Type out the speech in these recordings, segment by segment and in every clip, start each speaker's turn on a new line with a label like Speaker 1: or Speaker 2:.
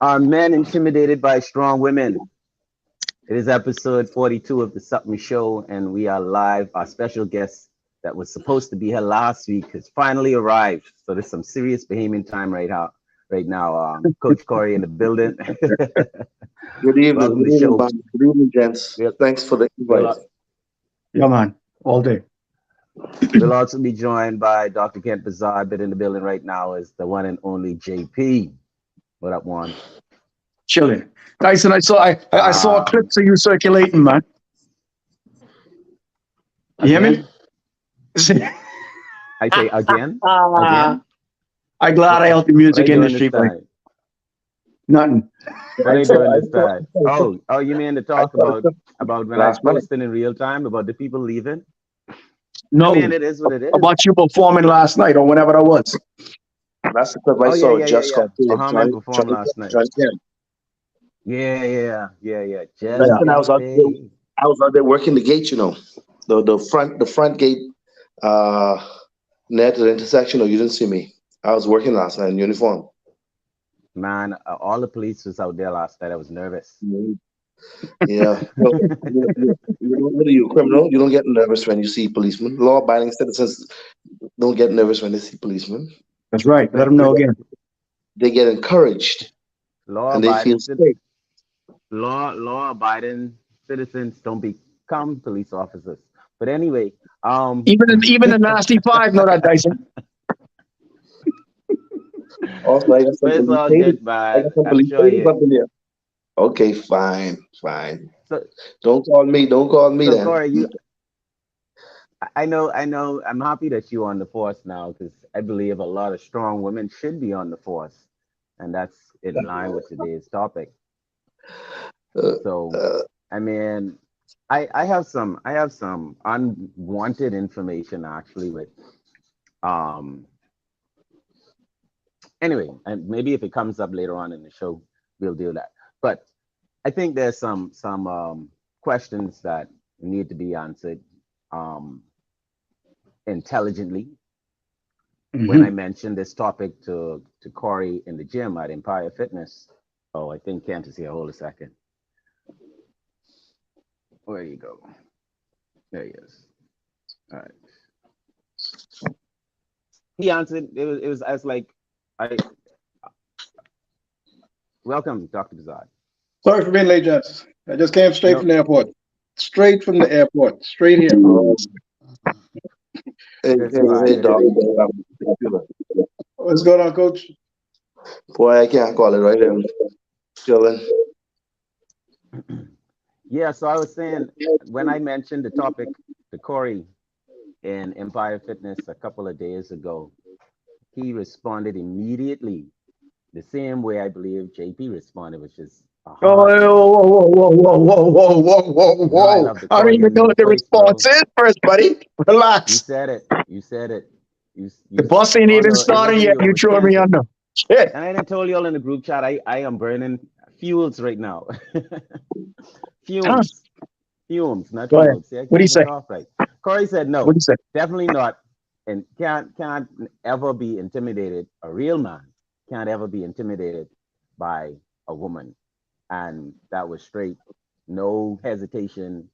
Speaker 1: Are men intimidated by strong women? It is episode 42 of the Sup'm show, and we are live. Our special guest that was supposed to be here last week has finally arrived. So there's some serious Bahamian time right now. Coach Corey in the building.
Speaker 2: Good evening,
Speaker 1: Welcome to the
Speaker 2: good evening,
Speaker 1: show.
Speaker 2: Bob. Good evening, gents.
Speaker 1: We'll,
Speaker 2: Thanks for the
Speaker 1: we'll,
Speaker 2: invite.
Speaker 3: Yeah, man, all day.
Speaker 1: we'll also be joined by Dr. Kent Bazar, but in the building right now is the one and only JP. What up, Juan?
Speaker 3: Chilling. Tyson, I saw
Speaker 1: Um,
Speaker 3: clips of you circulating, man. You hear me?
Speaker 1: again, I say again,
Speaker 3: Ah,
Speaker 1: again.
Speaker 3: I glad I helped the
Speaker 1: What are
Speaker 3: music
Speaker 1: you doing this
Speaker 3: industry, like
Speaker 1: time?
Speaker 3: nothing.
Speaker 1: What are you
Speaker 2: I saw,
Speaker 1: doing
Speaker 2: I
Speaker 1: this
Speaker 2: saw,
Speaker 1: time? Oh, you mean to
Speaker 2: I
Speaker 1: talk
Speaker 2: saw the clip
Speaker 1: about when I
Speaker 2: last night.
Speaker 1: posted in real time about the people leaving? I mean,
Speaker 3: No,
Speaker 1: it is what it is.
Speaker 3: about you performing last night or whenever that was.
Speaker 2: That's the clip I
Speaker 1: Oh yeah,
Speaker 2: saw.
Speaker 1: yeah, yeah,
Speaker 2: Just
Speaker 1: yeah.
Speaker 2: got to
Speaker 1: Oh,
Speaker 2: it.
Speaker 1: how man performed last night?
Speaker 2: Johnny Kemp.
Speaker 1: Yeah. Just
Speaker 3: Yeah.
Speaker 2: Listen,
Speaker 1: get paid.
Speaker 2: I was out there working the gate. You know, the front gate, uh, near to the intersection. No, you didn't see me. I was working last night in uniform.
Speaker 1: Man, all the police was out there last night. I was nervous.
Speaker 2: Mhm. Yeah. So, what are you, criminal? You don't get nervous when you see policemen. Law-abiding citizens don't get nervous when they see policemen.
Speaker 3: That's right. Let
Speaker 1: But
Speaker 3: them know again.
Speaker 2: They get encouraged and they feel
Speaker 1: law-abiding cit-
Speaker 2: safe.
Speaker 1: law-abiding citizens don't become police officers. But anyway,
Speaker 3: Even the nasty five know that, Dyson.
Speaker 2: Also, I got some
Speaker 1: but it's
Speaker 2: police
Speaker 1: all
Speaker 2: ladies.
Speaker 1: good,
Speaker 2: I
Speaker 1: man.
Speaker 2: got some
Speaker 1: I'm
Speaker 2: police
Speaker 1: sure
Speaker 2: ladies
Speaker 1: you.
Speaker 2: up in there. Okay, fine, fine.
Speaker 1: So,
Speaker 2: Don't call me. Don't call me
Speaker 1: so
Speaker 2: then.
Speaker 1: Corey, I know. I'm happy that you're on the force now because I believe a lot of strong women should be on the force, and that's in line with today's topic.
Speaker 2: Uh,
Speaker 1: So,
Speaker 2: uh,
Speaker 1: I mean, I have some unwanted information actually with um anyway, and maybe if it comes up later on in the show, we'll do that. But I think there's some questions that need to be answered um intelligently. When I
Speaker 3: Hmm.
Speaker 1: mentioned this topic to Corey in the gym at Empire Fitness. Oh, I think Kent is here. Hold a second. Where you go? There he is. All right. He answered. It was. I was like, I welcome, Dr. Bazad.
Speaker 4: Sorry for being late, gents. I just came straight
Speaker 1: No,
Speaker 4: from the airport. Straight from the airport. Straight here.
Speaker 2: um, hey,
Speaker 1: good
Speaker 2: hey,
Speaker 1: to have
Speaker 2: hey,
Speaker 1: you
Speaker 2: dog.
Speaker 1: there.
Speaker 4: What's going on, coach?
Speaker 2: Boy, I can't call it right there. Chilling.
Speaker 1: Yeah, so I was saying when I mentioned the topic to Corey in Empire Fitness a couple of days ago, he responded immediately the same way I believe JP responded, which is a
Speaker 3: Oh,
Speaker 1: heart
Speaker 3: whoa,
Speaker 1: emoji.
Speaker 3: whoa, whoa, whoa, whoa, whoa, whoa,
Speaker 1: You know I
Speaker 3: whoa.
Speaker 1: love the
Speaker 3: I don't even
Speaker 1: Korean
Speaker 3: know what the
Speaker 1: face,
Speaker 3: response
Speaker 1: bro.
Speaker 3: is first, buddy.
Speaker 1: You
Speaker 3: Relax.
Speaker 1: said it. You said it.
Speaker 3: The bus ain't
Speaker 1: Oh
Speaker 3: even
Speaker 1: no, it
Speaker 3: started
Speaker 1: wasn't
Speaker 3: yet.
Speaker 1: you. It
Speaker 3: You
Speaker 1: was
Speaker 3: throw me
Speaker 1: Canton.
Speaker 3: under. Shit.
Speaker 1: And I didn't told you all in the group chat. I am burning fuels right now.
Speaker 3: Huh?
Speaker 1: Fumes. Fumes, not
Speaker 3: Go ahead.
Speaker 1: fuels. See, I
Speaker 3: What do
Speaker 1: can't
Speaker 3: you
Speaker 1: even
Speaker 3: say?
Speaker 1: talk right. Corey said
Speaker 3: What do
Speaker 1: no,
Speaker 3: you say?
Speaker 1: definitely not, and can't ever be intimidated. A real man can't ever be intimidated by a woman, and that was straight, no hesitation,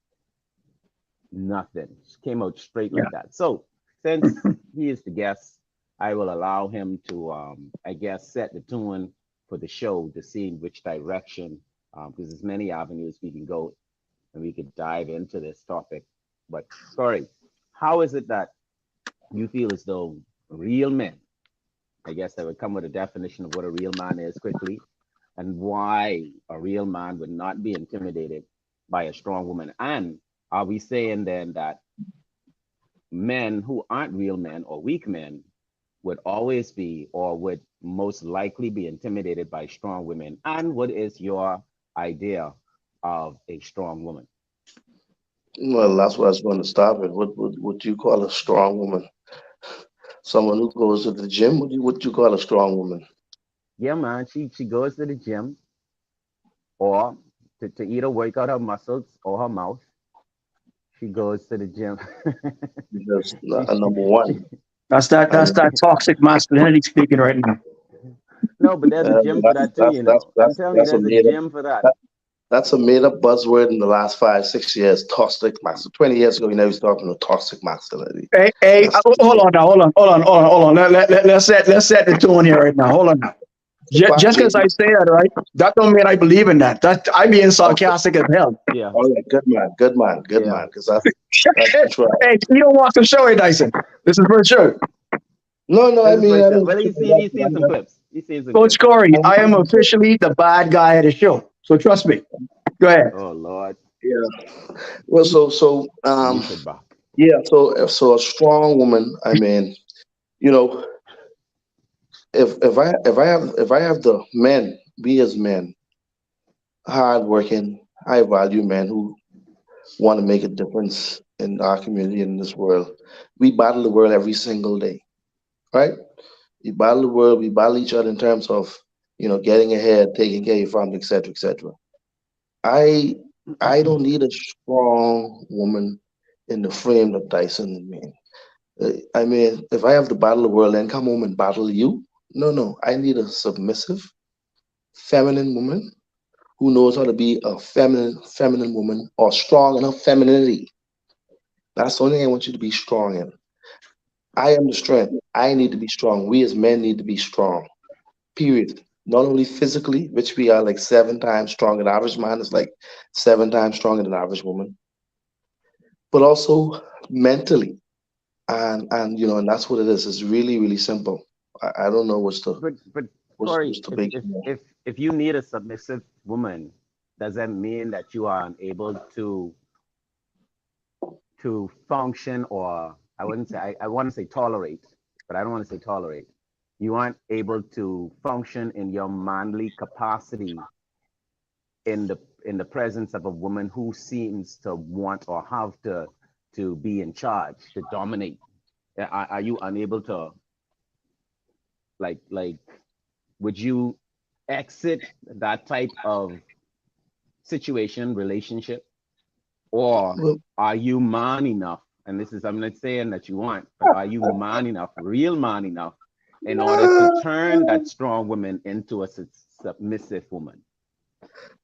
Speaker 1: nothing. Just came out straight
Speaker 3: Yeah.
Speaker 1: like that. So since he is the guest, I will allow him to, I guess, set the tune for the show to see which direction, because there's many avenues we can go and we could dive into this topic. But Corey, how is it that you feel as though real men, I guess I would come with a definition of what a real man is quickly, and why a real man would not be intimidated by a strong woman? And are we saying then that men who aren't real men or weak men would always be or would most likely be intimidated by strong women? And what is your idea of a strong woman?
Speaker 2: Well, that's what I was going to start with. What you call a strong woman? Someone who goes to the gym. What you call a strong woman?
Speaker 1: Yeah, man, she goes to the gym or to either work out her muscles or her mouth. She goes to the gym.
Speaker 2: Because
Speaker 1: she,
Speaker 2: number
Speaker 1: she
Speaker 2: one. I
Speaker 3: That's
Speaker 2: mean,
Speaker 3: that toxic masculinity speaking right now.
Speaker 1: No, but there's a gym for that too, you know. I'm telling you,
Speaker 2: that's a
Speaker 1: there's a
Speaker 2: made up
Speaker 1: gym for that.
Speaker 2: that, that's a made up buzzword in the last 5 6 years. Toxic masculinity. 20 years ago, you know, we was talking about toxic masculinity.
Speaker 3: Hey,
Speaker 2: That's
Speaker 3: hold on now, hold on. Let's set the tone here right now. Hold on now.
Speaker 2: fact,
Speaker 3: Just because I
Speaker 2: baby.
Speaker 3: say that, right, that don't mean I believe in that. That I being
Speaker 2: Okay.
Speaker 3: sarcastic as hell.
Speaker 1: Yeah,
Speaker 2: All right. Good man. Good man. Good
Speaker 1: yeah.
Speaker 2: man. Because that's the truth.
Speaker 3: Hey, you don't watch the show, Dyson. This is for sure.
Speaker 2: No, no.
Speaker 1: This is for
Speaker 2: I
Speaker 1: sure.
Speaker 2: mean,
Speaker 1: Well, he's seen some clips. He's seen some
Speaker 3: Coach
Speaker 1: clips.
Speaker 3: Corey, I am officially the bad guy of the show. So trust me. Go ahead.
Speaker 1: Oh Lord,
Speaker 2: yeah. Well,
Speaker 1: muted back.
Speaker 2: yeah. So a strong woman. I mean, you know, if I have the men, we as men, hardworking, high value men who want to make a difference in our community in this world. We battle the world every single day, right? We battle the world. We battle each other in terms of getting ahead, taking care of your family, etc., etc. I I don't need a strong woman in the frame that Dyson mean. I mean, if I have to battle the world, then come home and battle you. No, no. I need a submissive, feminine woman who knows how to be a feminine woman or strong in her femininity. That's the only thing I want you to be strong in. I am the strength. I need to be strong. We as men need to be strong. Period. Not only physically, which we are like 7 times stronger. The average man is like 7 times stronger than the average woman, but also mentally. And that's what it is. It's really, really simple. I don't know
Speaker 1: But
Speaker 2: what's
Speaker 1: Corey,
Speaker 2: the big
Speaker 1: if you need a submissive woman, does that mean that you are unable to function, or I wouldn't say I want to say tolerate, but I don't want to say tolerate. You aren't able to function in your manly capacity in the presence of a woman who seems to want or have to be in charge, to dominate. Are you unable to like would you exit that type of situation, relationship, or
Speaker 2: well,
Speaker 1: are you man enough? And this is, I'm not saying that you want, but are you man enough, real man enough, in order to turn that strong woman into a submissive woman?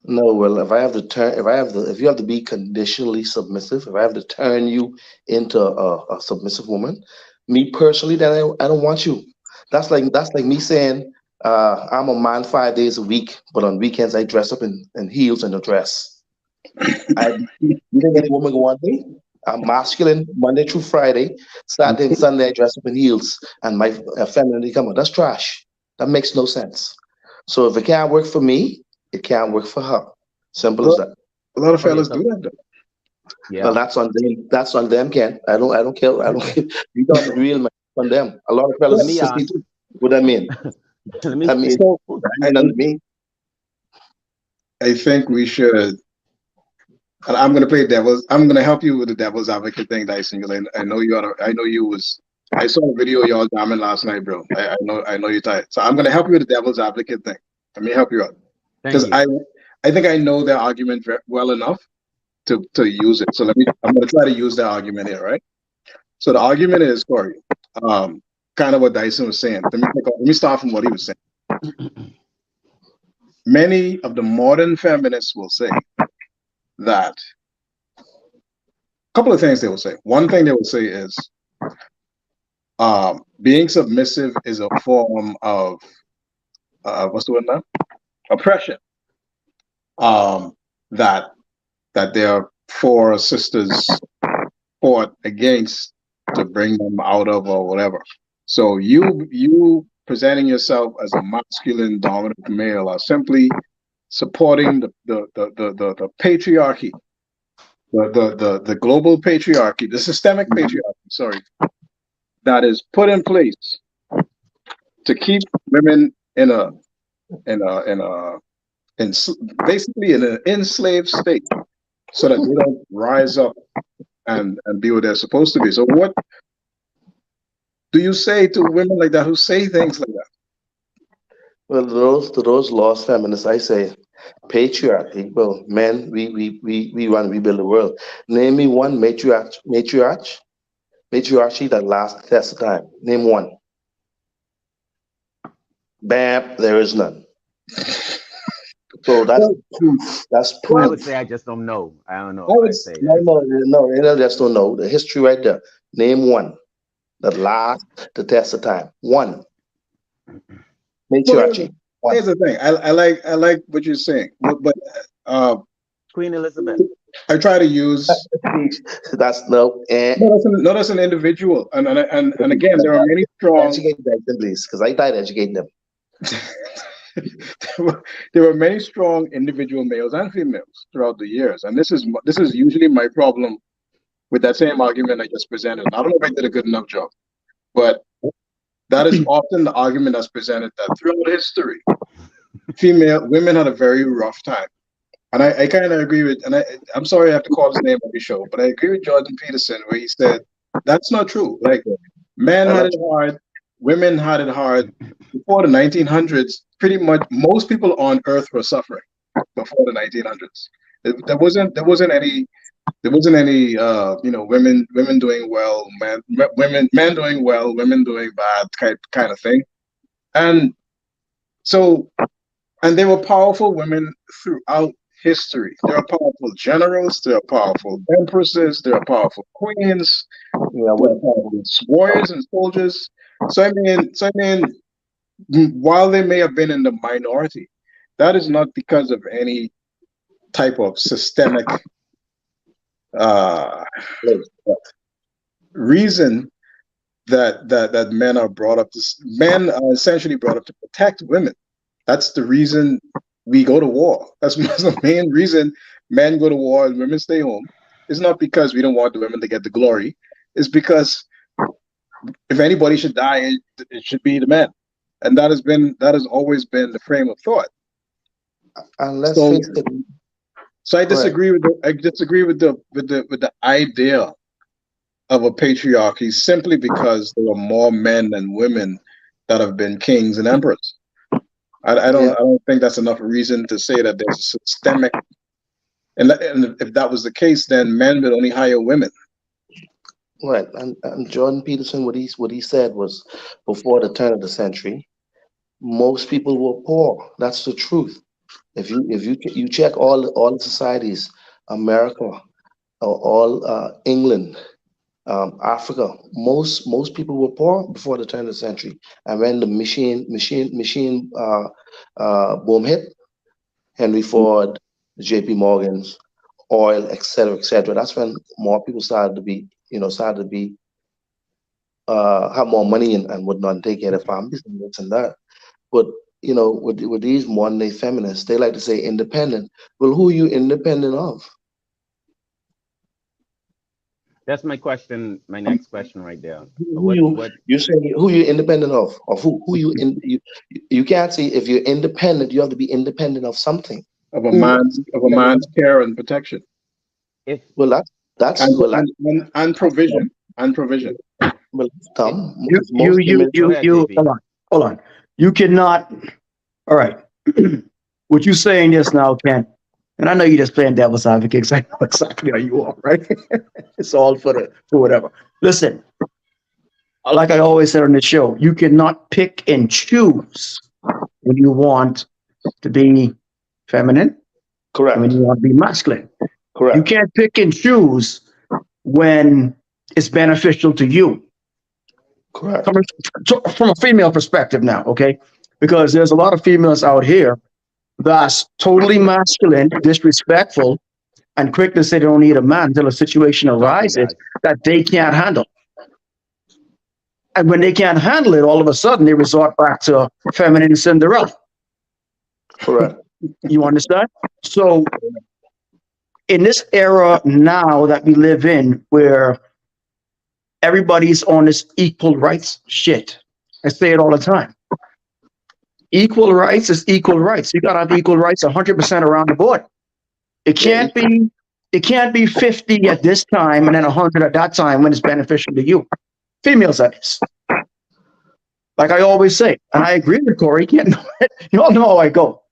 Speaker 2: no, well, if you have to be conditionally submissive, if I have to turn you into a submissive woman, me personally, then I don't want you. That's like me saying, I'm a man 5 days a week, but on weekends I dress up in heels and a dress. You think any woman go on me? I'm masculine Monday through Friday, Saturday and Sunday I dress up in heels, and my femininity come out. That's trash. That makes no sense. So if it can't work for me, it can't work for her. Simple as that.
Speaker 4: A lot of
Speaker 1: Okay,
Speaker 4: fellas do
Speaker 1: so
Speaker 4: that though.
Speaker 2: Well,
Speaker 1: yeah,
Speaker 2: that's on them. That's on them, Ken. I don't care. I don't care. You talking about real man on them. A lot of
Speaker 1: let
Speaker 2: fellas
Speaker 1: me
Speaker 2: is sissy
Speaker 1: ask,
Speaker 2: too. What I mean?
Speaker 1: let me
Speaker 2: I mean,
Speaker 4: So
Speaker 2: I know me.
Speaker 4: I think we should, and I'm gonna help you with the devil's advocate thing, Dyson, because I know you are. I know you was. I saw a video of y'all jamming last night, bro. I know you're tired. So I'm gonna help you with the devil's advocate thing. Let me help you out
Speaker 1: thank
Speaker 4: because
Speaker 1: you.
Speaker 4: I think I know their argument well enough to use it. So I'm gonna try to use that argument here, right? So the argument is, Corey, um, kind of what Dyson was saying. Let me start from what he was saying. Many of the modern feminists will say that a couple of things they will say. One thing they will say is being submissive is a form of what's the word now? Oppression. Um, that their four sisters fought against to bring them out of or whatever. So you presenting yourself as a masculine dominant male are simply supporting the patriarchy, the global patriarchy, the systemic patriarchy, sorry, that is put in place to keep women in in basically in an enslaved state so that they don't rise up and be what they're supposed to be. So what do you say to women like that who say things like that?
Speaker 2: Well, to those lost feminists, I say patriarchy. Well, men, we want to rebuild the world. Name me one matriarch Patriarchy that lasts the test of time. Name one. Bam, there is none. So that's
Speaker 4: Well,
Speaker 2: proof. That's
Speaker 1: I
Speaker 2: proof.
Speaker 1: would say I just don't know. I don't know
Speaker 4: I
Speaker 1: if
Speaker 4: would
Speaker 1: I'd
Speaker 4: s-
Speaker 1: say
Speaker 2: No,
Speaker 1: that.
Speaker 2: no, no, no, just don't know. The history right there. Name one that lasts the test of time. One.
Speaker 4: well, here's,
Speaker 2: Matriarchy. One.
Speaker 4: here's the thing. I like what you're saying, but uh,
Speaker 1: Queen Elizabeth.
Speaker 4: I try to use
Speaker 2: That's no.
Speaker 4: not as an individual, and again, there are many strong
Speaker 2: Educate them, please, because I tried educating them.
Speaker 4: there were many strong individual males and females throughout the years, and this is usually my problem with that same argument I just presented. I don't know if I did a good enough job, but that is often the argument that's presented that throughout history, women had a very rough time. And I kind of agree with, and I'm sorry I have to call his name every show, but I agree with Jordan Peterson where he said that's not true. Like men
Speaker 2: And
Speaker 4: had
Speaker 2: that's
Speaker 4: it hard, women had it hard before the 1900s. Pretty much most people on Earth were suffering before the 1900s. There wasn't any women doing well, men doing well, women doing bad kind of thing. And so and there were powerful women throughout history. There are powerful generals, there are powerful empresses, there are powerful queens,
Speaker 2: yeah,
Speaker 4: there are
Speaker 2: well,
Speaker 4: powerful warriors and soldiers. So I mean, while they may have been in the minority, that is not because of any type of systemic uh, reason that men are brought up to. Men are essentially brought up to protect women. That's the reason we go to war. That's the main reason men go to war and women stay home. It's not because we don't want the women to get the glory. It's because if anybody should die, it should be the men, and that has always been the frame of thought.
Speaker 2: and let's
Speaker 4: So,
Speaker 2: face it.
Speaker 4: so I
Speaker 2: Go ahead.
Speaker 4: disagree with the idea of a patriarchy simply because there are more men than women that have been kings and emperors. I don't
Speaker 2: Yeah,
Speaker 4: I don't think that's enough reason to say that there's a systemic. And if that was the case, then men would only hire women.
Speaker 2: right. And Jordan Peterson, what he said was before the turn of the century, most people were poor. That's the truth. If you check all the societies, America, all England, Africa, most people were poor before the turn of the century. And when the machine boom hit, Henry Ford, J.P. Morgan's, oil, et cetera. That's when more people started to be have more money and would not take care of families and this and that. But with these modern day feminists, they like to say independent. Well, who are you independent of?
Speaker 1: That's my question. My next question right there.
Speaker 2: Who
Speaker 1: What
Speaker 2: you
Speaker 1: what
Speaker 2: you say who you independent of? Of who you can't say if you're independent, you have to be independent of something.
Speaker 4: of a
Speaker 2: Who
Speaker 4: man's of a man's care and protection
Speaker 1: if
Speaker 2: well that's
Speaker 4: and
Speaker 2: well that's,
Speaker 4: and
Speaker 2: that's
Speaker 4: provision and provision.
Speaker 2: well that's
Speaker 1: it,
Speaker 2: dumb.
Speaker 3: You, you,
Speaker 2: Most
Speaker 3: you,
Speaker 2: women
Speaker 1: go
Speaker 3: you,
Speaker 1: ahead,
Speaker 3: you,
Speaker 1: JB.
Speaker 3: hold on. You cannot, all right. What you saying just now, Ken, and I know you're just playing devil's advocate because I know exactly how you are, right? It's all for whatever. Listen, like I always said on the show, you cannot pick and choose when you want to be feminine and when
Speaker 2: correct.
Speaker 3: you want to be masculine. You
Speaker 2: Correct.
Speaker 3: can't pick and choose when it's beneficial to you.
Speaker 2: Correct.
Speaker 3: Coming from a female perspective now, okay? Because there's a lot of females out here that's totally masculine, disrespectful, and quick to say they don't need a man until a situation
Speaker 1: Keep talking,
Speaker 3: arises
Speaker 1: guys.
Speaker 3: that they can't handle. And when they can't handle it, all of a sudden they resort back to feminine Cinderella.
Speaker 2: Correct.
Speaker 3: You understand? So in this era now that we live in, where everybody's on this equal rights shit, I say it all the time. Equal rights is equal rights. You gotta have equal rights 100% around the board. It
Speaker 2: Yeah,
Speaker 3: can't be it can't be 50 at this time and then 100 at that time when it's beneficial to you. Females, that is. Like I always say, and I agree with Corey. You can't know it. You all know how I go.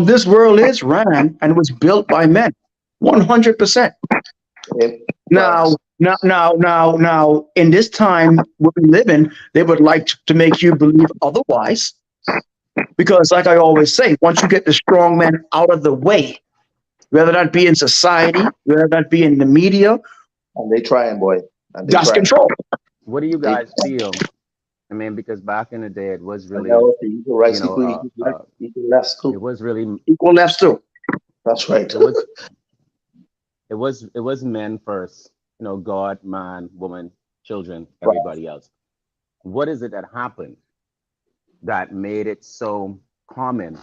Speaker 3: This world is ran and was built by men, 100%.
Speaker 2: and
Speaker 3: Now,
Speaker 2: facts.
Speaker 3: Now, in this time we live in, they would like to make you believe otherwise. Because, like I always say, once you get the strong man out of the way, whether that be in society, whether that be in the media,
Speaker 2: And they trying, boy. And they
Speaker 3: that's
Speaker 2: trying.
Speaker 3: control.
Speaker 1: What do you
Speaker 2: They
Speaker 1: guys feel? I mean, because back in the day, it was
Speaker 2: and
Speaker 1: really,
Speaker 2: now the equal
Speaker 1: you
Speaker 2: rights,
Speaker 1: know,
Speaker 2: equal less
Speaker 1: it
Speaker 2: too.
Speaker 1: was really,
Speaker 3: Equal left too.
Speaker 2: That's right.
Speaker 1: it was, it was men first. You know, God, man, woman, children,
Speaker 2: Right.
Speaker 1: everybody else. What is it that happened that made it so common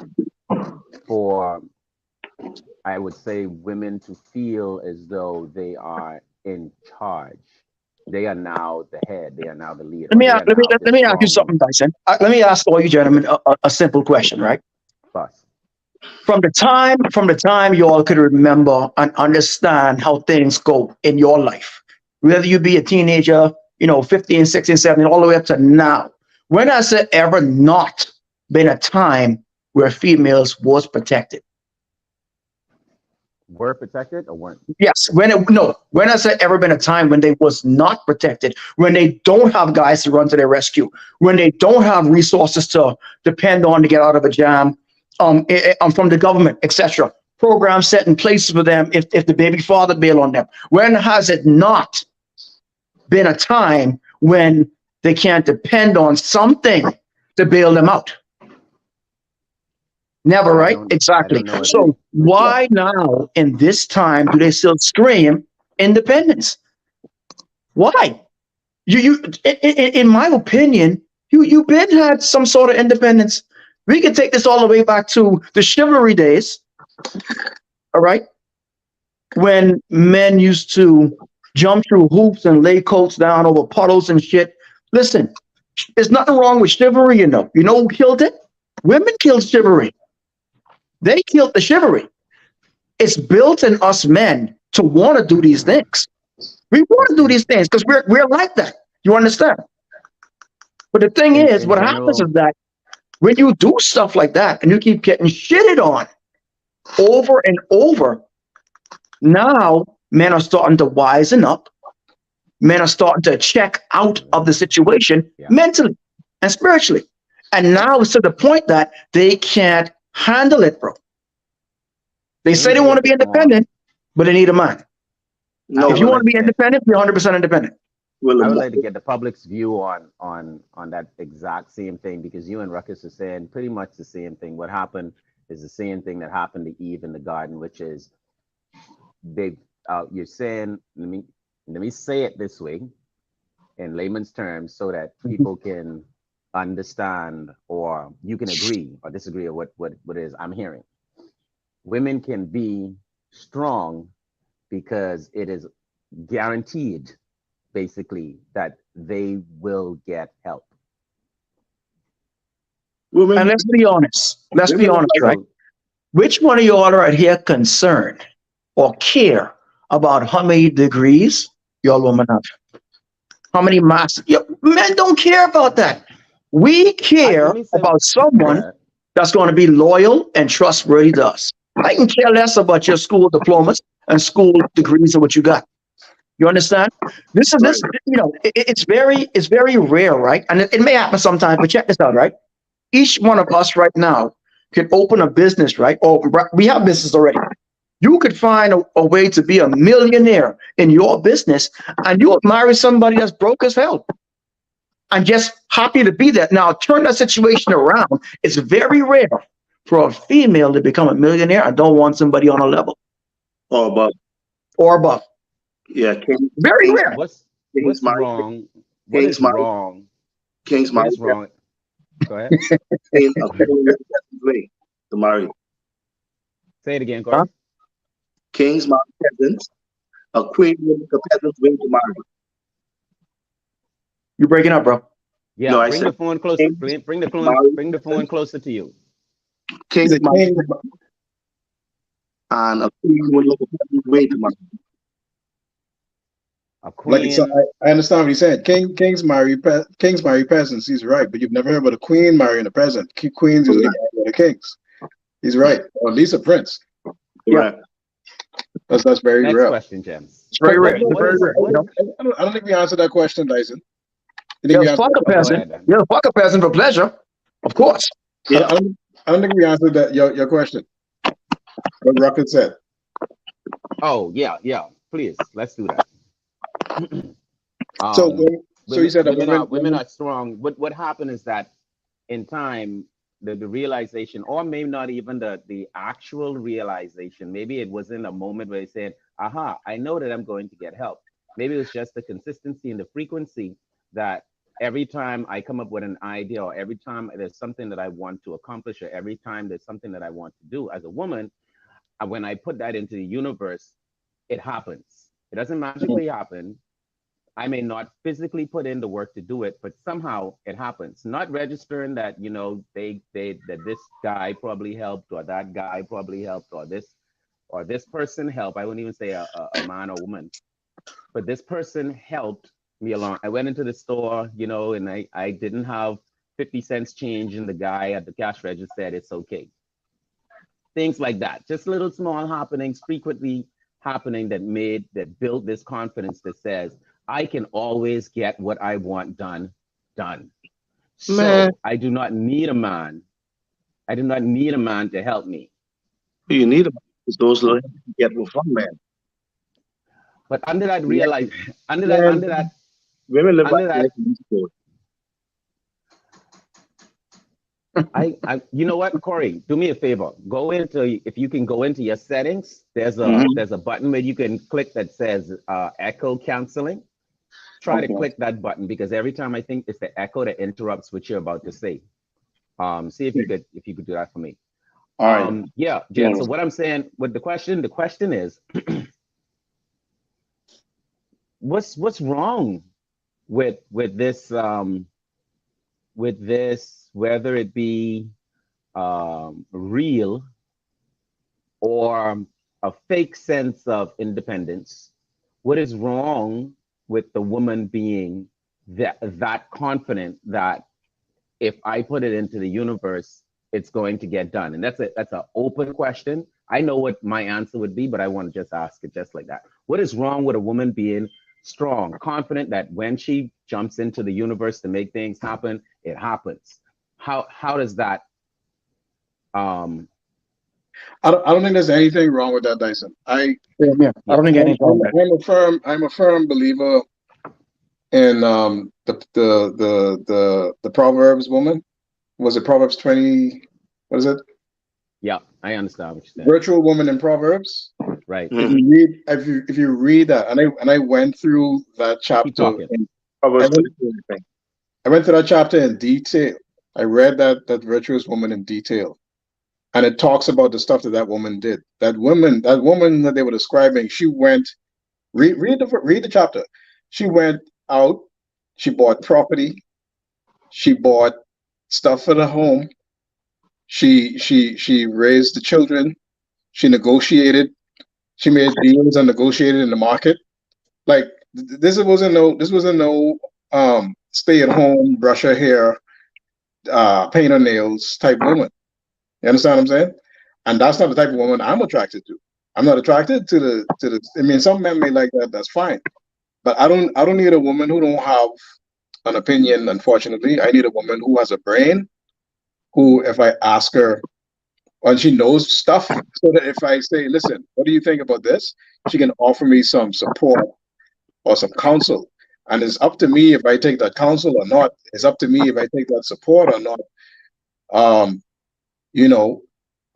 Speaker 1: for, I would say, women to feel as though they are in charge? They are now the head. They are now the leader,
Speaker 3: Let
Speaker 1: or
Speaker 3: me
Speaker 1: they
Speaker 3: a-
Speaker 1: are
Speaker 3: let me
Speaker 1: now the
Speaker 3: let me ask you
Speaker 1: strong
Speaker 3: something, Dyson. Let me ask all you gentlemen a simple question, right?
Speaker 1: boss.
Speaker 3: From the time you all could remember and understand how things go in your life, whether you be a teenager, 15, 16, 17, all the way up to now, when has it ever not been a time where females was protected?
Speaker 1: Were protected or weren't?
Speaker 3: Yes. When has there ever been a time when they was not protected? When they don't have guys to run to their rescue? When they don't have resources to depend on to get out of a jam, from the government, etc. Programs set in place for them if the baby father bail on them. When has it not been a time when they can't depend on something to bail them out? Never,
Speaker 1: I
Speaker 3: right?
Speaker 1: don't. I
Speaker 3: Exactly.
Speaker 1: don't know if.
Speaker 3: So why now in this time do they still scream independence? Why? In my opinion, you been had some sort of independence. We can take this all the way back to the chivalry days. All right, when men used to jump through hoops and lay coats down over puddles and shit. Listen, there's nothing wrong with chivalry. You know who killed it? Women killed chivalry. They killed the chivalry. It's built in us men to want to do these things. We want
Speaker 1: But
Speaker 3: to do these things because we're like that. You understand? But the thing is,
Speaker 1: in
Speaker 3: what happens
Speaker 1: general,
Speaker 3: is that when you do stuff like that and you keep getting shitted on over and over, now men are starting to wisen up. Men are starting to check out of the situation
Speaker 1: yeah.
Speaker 3: mentally and spiritually. And now it's to the point that they can't handle it, bro. They say they
Speaker 1: Maybe
Speaker 3: want to
Speaker 1: if
Speaker 3: be
Speaker 1: it's on,
Speaker 3: independent, but they need a man.
Speaker 1: I
Speaker 2: No,
Speaker 3: If
Speaker 1: would
Speaker 3: you
Speaker 2: well,
Speaker 3: want
Speaker 1: like
Speaker 3: to
Speaker 1: to
Speaker 3: be
Speaker 1: get.
Speaker 3: independent, be 100% independent.
Speaker 2: well,
Speaker 1: I would like to get the public's view on that exact same thing because you and Ruckus are saying pretty much the same thing. What happened is the same thing that happened to Eve in the garden, which is they. You're saying. Let me say it this way in layman's terms so that people can understand or you can agree or disagree or what it is I'm hearing. Women can be strong because it is guaranteed basically that they will get help.
Speaker 3: And
Speaker 2: women,
Speaker 3: let's be honest. Let's be
Speaker 2: women are
Speaker 3: honest,
Speaker 2: like,
Speaker 3: right?
Speaker 1: So
Speaker 3: Which one of you all are here concerned or care about how many degrees your woman have? How many masters? Men don't care about that. We
Speaker 1: let
Speaker 3: care
Speaker 1: me say,
Speaker 3: about
Speaker 1: go
Speaker 3: someone
Speaker 1: ahead.
Speaker 3: that's going to be loyal and trustworthy to us. I can care less about your school diplomas and school degrees and what you got. You understand? This is
Speaker 2: right.
Speaker 3: this. It's very rare, right? And it may happen sometimes. But check this out, right? Each one of us right now can open a business, right? Or we have business already. You could find a way to be a millionaire in your business, and you would marry somebody that's broke as hell and just happy to be there. Now, turn that situation around. It's very rare for a female to become a millionaire and don't want somebody on a level
Speaker 2: Oh, but
Speaker 3: or above.
Speaker 2: yeah,
Speaker 3: Very
Speaker 2: Kings,
Speaker 3: rare.
Speaker 1: What's
Speaker 2: Kings
Speaker 1: what's
Speaker 2: married,
Speaker 1: wrong? What
Speaker 2: Kings
Speaker 1: is
Speaker 2: married,
Speaker 1: wrong?
Speaker 2: Kings
Speaker 1: What
Speaker 2: married,
Speaker 1: is wrong? Go ahead.
Speaker 2: a queen with a peasant's way to marry.
Speaker 1: Say it again,
Speaker 3: Huh?
Speaker 1: Corey.
Speaker 2: Kings marry peasants, a queen with a peasant's way to marry.
Speaker 3: You're breaking up, bro.
Speaker 2: No,
Speaker 1: Yeah,
Speaker 2: I
Speaker 1: bring
Speaker 2: said
Speaker 1: the phone closer.
Speaker 2: kings
Speaker 1: Bring the phone.
Speaker 2: marry
Speaker 1: Bring the phone
Speaker 2: peasants,
Speaker 1: closer to you.
Speaker 4: He's
Speaker 2: kings
Speaker 4: a
Speaker 2: marry
Speaker 4: king.
Speaker 2: peasants, and a queen with a peasant's way to marry.
Speaker 1: A
Speaker 4: Like so,
Speaker 1: queen.
Speaker 4: I understand what he said. Kings marry peasants. He's right, but you've never heard about a queen marrying a peasant. Queens usually
Speaker 2: Correct.
Speaker 4: marry the kings. He's right, or at least a prince.
Speaker 3: Yeah.
Speaker 2: Correct.
Speaker 4: That's very
Speaker 1: Next
Speaker 4: rare.
Speaker 1: question, James.
Speaker 3: It's very rare.
Speaker 4: No,
Speaker 3: It's very rare. You know,
Speaker 4: I don't think we answered that question, Dyson. You think
Speaker 3: yeah,
Speaker 4: we answered
Speaker 3: fuck a
Speaker 4: that
Speaker 1: Go
Speaker 3: person.
Speaker 1: ahead then.
Speaker 3: Yeah, fuck a person for pleasure, of course.
Speaker 4: question?
Speaker 2: Yeah.
Speaker 4: I don't think we answered that your question. What Rocket said.
Speaker 1: Oh yeah, yeah. Please, let's do that.
Speaker 4: So
Speaker 1: um,
Speaker 4: so you said that
Speaker 1: women are strong. What happened is that in time, the realization, or maybe not even the actual realization, maybe it was in a moment where they said, aha, I know that I'm going to get help. Maybe it was just the consistency and the frequency that every time I come up with an idea, or every time there's something that I want to accomplish, or every time there's something that I want to do as a woman, when I put that into the universe, it happens. It doesn't magically happen. I may not physically put in the work to do it, but somehow it happens. Not registering that, they that this guy probably helped, or that guy probably helped, or this person helped. I wouldn't even say a man or woman, but this person helped me along. I went into the store, and I didn't have 50 cents change, and the guy at the cash register said it's okay. Things like that. Just little small happenings frequently happening that build this confidence that says I can always get what I want done.
Speaker 2: Man,
Speaker 1: So I do not need a man. I do not need a man to help me.
Speaker 2: you need them. It's those little you get with fun, man.
Speaker 1: But under that
Speaker 2: Yeah,
Speaker 1: realize under that
Speaker 2: man,
Speaker 1: under that
Speaker 2: women live by
Speaker 1: under
Speaker 2: the
Speaker 1: that
Speaker 2: principle.
Speaker 1: I you know what, Corey, do me a favor. Go into If you can go into your settings,
Speaker 2: Mm-hmm.
Speaker 1: there's a button where you can click that says echo canceling. Try to
Speaker 2: Okay.
Speaker 1: click that button, because every time I think it's the echo that interrupts what you're about to say. See if you could do that for me.
Speaker 2: All right.
Speaker 1: Yeah, Jen.
Speaker 2: Yeah.
Speaker 1: So what I'm saying with the question is, what's wrong with this, whether it be real or a fake sense of independence? What is wrong with the woman being that confident that if I put it into the universe, it's going to get done? And that's an open question. I know what my answer would be, but I want to just ask it just like that. What is wrong with a woman being strong, confident that when she jumps into the universe to make things happen, it happens? How does that um
Speaker 4: I don't think there's anything wrong with that, Dyson.
Speaker 3: Yeah, yeah. I
Speaker 1: yeah,
Speaker 3: don't think anything's wrong with
Speaker 4: I'm a firm believer in the Proverbs woman. Was it Proverbs 20? What is it?
Speaker 1: yeah, I understand what you're saying.
Speaker 4: Virtual woman in Proverbs.
Speaker 1: Right.
Speaker 4: If
Speaker 2: Mm-hmm.
Speaker 4: you read if you read that, and I went through that
Speaker 1: Keep
Speaker 4: chapter,
Speaker 1: talking.
Speaker 4: I
Speaker 2: Proverbs
Speaker 4: went
Speaker 2: 22, I think.
Speaker 4: I went through that chapter in detail. I read that virtuous woman in detail, and it talks about the stuff that woman did. That woman that they were describing, she went read the chapter. She went out. She bought property. She bought stuff for the home. She raised the children. She negotiated. She made deals and negotiated in the market. Like this wasn't no stay at home, brush her hair, paint her nails type woman. You understand what I'm saying? And that's not the type of woman I'm attracted to. I'm not attracted to the. I mean, some men may like that. That's fine. But I don't need a woman who don't have an opinion. Unfortunately, I need a woman who has a brain. Who, if I ask her, and she knows stuff, so that if I say, "Listen, what do you think about this?" she can offer me some support or some counsel. And it's up to me if I take that counsel or not. It's up to me if I take that support or not. Um, you know,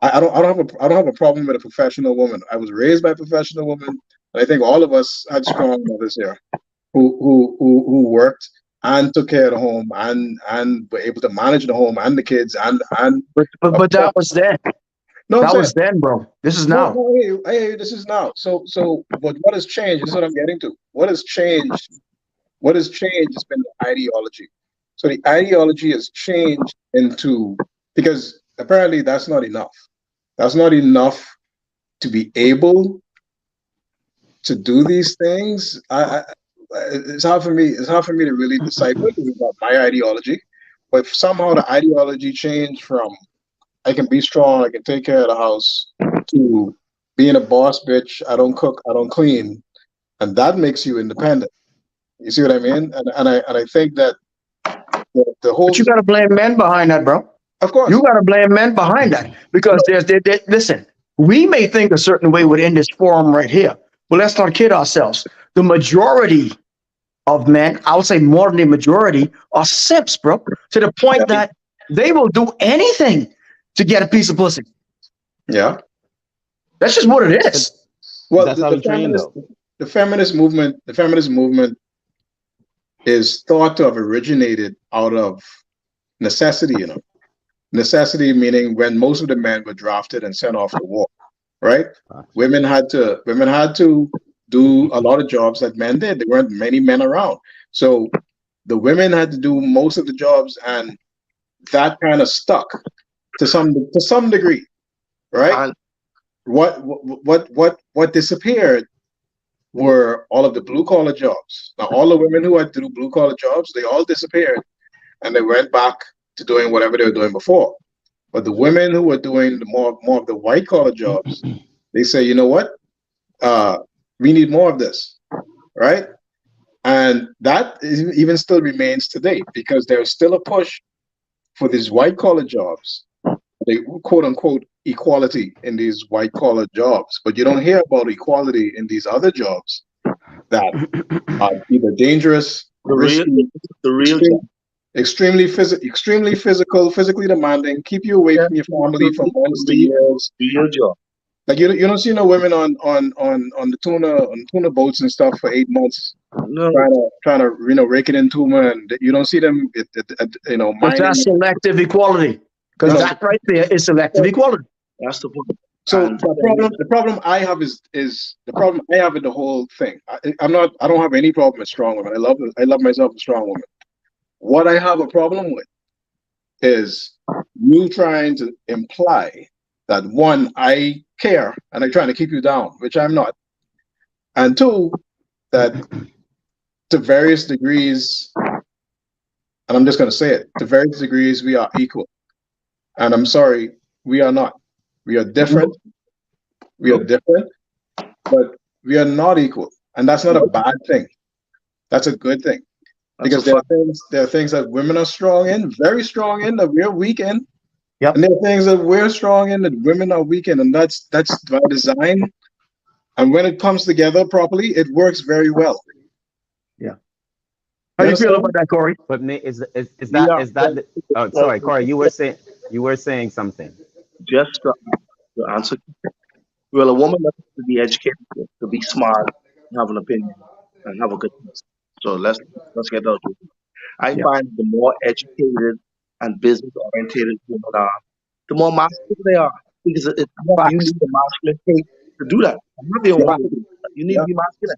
Speaker 4: I don't have a problem with a professional woman. I was raised by a professional woman, and I think all of us had strong mothers here who worked and took care of the home and were able to manage the home and the kids and
Speaker 3: but that was then.
Speaker 4: no, I'm
Speaker 3: That
Speaker 4: saying
Speaker 3: was then, bro. This is
Speaker 4: no,
Speaker 3: now.
Speaker 4: no, hey, this is now. But what has changed? This is what I'm getting to. What has changed? What has changed has been the ideology. So the ideology has changed into, because apparently that's not enough. That's not enough to be able to do these things. It's hard for me. It's hard for me to really decipher. This is about my ideology, but somehow the ideology changed from I can be strong, I can take care of the house, to being a boss bitch. I don't cook, I don't clean, and that makes you independent. You see what I mean? And I think that the whole,
Speaker 3: But you got to blame men behind that, bro.
Speaker 4: of
Speaker 3: You
Speaker 4: course,
Speaker 3: got to blame men behind that because listen, we may think a certain way within this forum right here, but let's not kid ourselves. The majority of men, I would say more than the majority, are simps, bro, to the point that they will do anything to get a piece of pussy.
Speaker 4: yeah.
Speaker 3: That's just what it
Speaker 1: But
Speaker 3: is.
Speaker 4: Well,
Speaker 1: that's how we train, though.
Speaker 4: the feminist movement is thought to have originated out of necessity. Necessity meaning when most of the men were drafted and sent off to war, right? Women had to do a lot of jobs that men did. There weren't many men around, so the women had to do most of the jobs, and that kind of stuck to some degree, right?
Speaker 2: And
Speaker 4: What disappeared were all of the blue collar jobs. Now, all the women who had to do blue collar jobs, they all disappeared, and they went back to doing whatever they were doing before. But the women who were doing more of the white collar jobs, they say, you know what, we need more of this, right? And even still remains today because there's still a push for these white collar jobs, they quote unquote equality in these white collar jobs, but you don't hear about equality in these other jobs that are either dangerous,
Speaker 2: the real,
Speaker 4: risky,
Speaker 2: the real
Speaker 4: extreme,
Speaker 2: job.
Speaker 4: extremely physical, physically demanding, keep you away
Speaker 2: Yeah,
Speaker 4: from your family for months to
Speaker 2: the
Speaker 4: years.
Speaker 2: real job.
Speaker 4: Like you don't see no women on the tuna boats and stuff for 8 months
Speaker 2: No,
Speaker 4: trying to rake it in tuna, and you don't see them
Speaker 3: Because that's
Speaker 4: mining.
Speaker 3: selective equality. Because
Speaker 4: No,
Speaker 3: that right there is selective equality.
Speaker 2: that's the point.
Speaker 4: so
Speaker 2: And
Speaker 4: the problem I have is the problem I have with the whole thing. I don't have any problem with strong women. I love myself a strong woman. What I have a problem with is you trying to imply that one, I care and I'm trying to keep you down, which I'm not, and two, that to various degrees, and I'm just going to say it, to various degrees we are equal, and I'm sorry, we are not. We are different. We are different, but we are not equal, and that's not a bad thing. That's a good thing
Speaker 2: that's a
Speaker 4: because there are
Speaker 2: fact.
Speaker 4: things that women are strong in, very strong in, that we're weak in,
Speaker 3: Yep.
Speaker 4: and there are things that we're strong in that women are weak in, and that's by design. And when it comes together properly, it works very well.
Speaker 3: Yeah. How
Speaker 4: You
Speaker 3: you feel
Speaker 4: understand?
Speaker 3: about that, Corey?
Speaker 1: But is
Speaker 2: We
Speaker 1: that
Speaker 2: are
Speaker 1: oh, sorry, Corey, you were saying something.
Speaker 2: just to answer. Well, a woman has to be educated, to be smart, have an opinion, and have a good taste. So let's get those. I
Speaker 3: Yeah.
Speaker 2: find the more educated and business oriented women are, the more masculine they are. Because you
Speaker 3: Facts.
Speaker 2: need a masculine trait to do that. I'm not the only
Speaker 3: Yeah.
Speaker 2: one to do that. You need to
Speaker 4: Yeah.
Speaker 2: be masculine.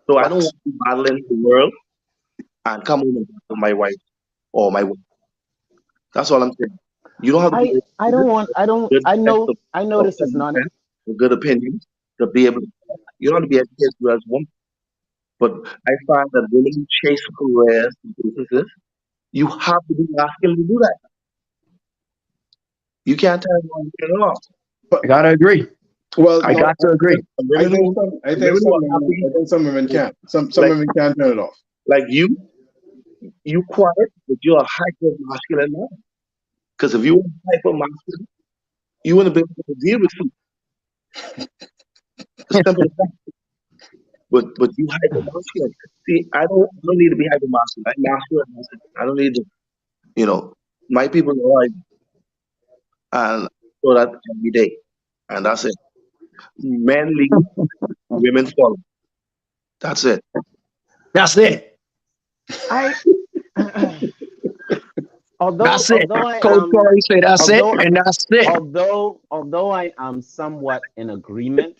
Speaker 2: So I don't
Speaker 3: Facts.
Speaker 2: want to be battling the world and come home and battle my wife or my wife. That's all I'm saying. You don't have to be
Speaker 1: I don't want I don't
Speaker 2: good
Speaker 1: I
Speaker 2: sense
Speaker 1: know I know
Speaker 2: of
Speaker 1: this is
Speaker 2: common
Speaker 1: not
Speaker 2: sense, with good opinions to be able to. You don't have to be educated as a woman. But I find that women who chase careers and businesses, you have to be masculine to do that. You can't tell anyone to turn it off.
Speaker 3: I
Speaker 4: But
Speaker 3: gotta agree.
Speaker 4: well,
Speaker 3: I
Speaker 4: no,
Speaker 3: got to agree.
Speaker 2: And
Speaker 4: I
Speaker 2: women
Speaker 4: think
Speaker 2: who
Speaker 4: some I think
Speaker 2: women
Speaker 4: some
Speaker 2: who are
Speaker 4: women
Speaker 2: happy,
Speaker 4: I think some women can. Some
Speaker 2: like
Speaker 4: women can turn it off.
Speaker 2: like you quiet, but you're a hyper masculine man. Because if you were hyper masculine, you wouldn't be able to deal with food. It's simple as that. But you hyper masculine. See, I don't need to be hyper masculine. I'm masculine. That's it. I don't need to, you know, my people know and so that every day. And that's it. Men lead, women follow. That's it.
Speaker 3: That's it.
Speaker 1: I although
Speaker 3: That's it.
Speaker 1: although I
Speaker 3: Coach
Speaker 1: am
Speaker 3: Corey say that's it,
Speaker 1: although
Speaker 3: and that's it.
Speaker 1: although I am somewhat in agreement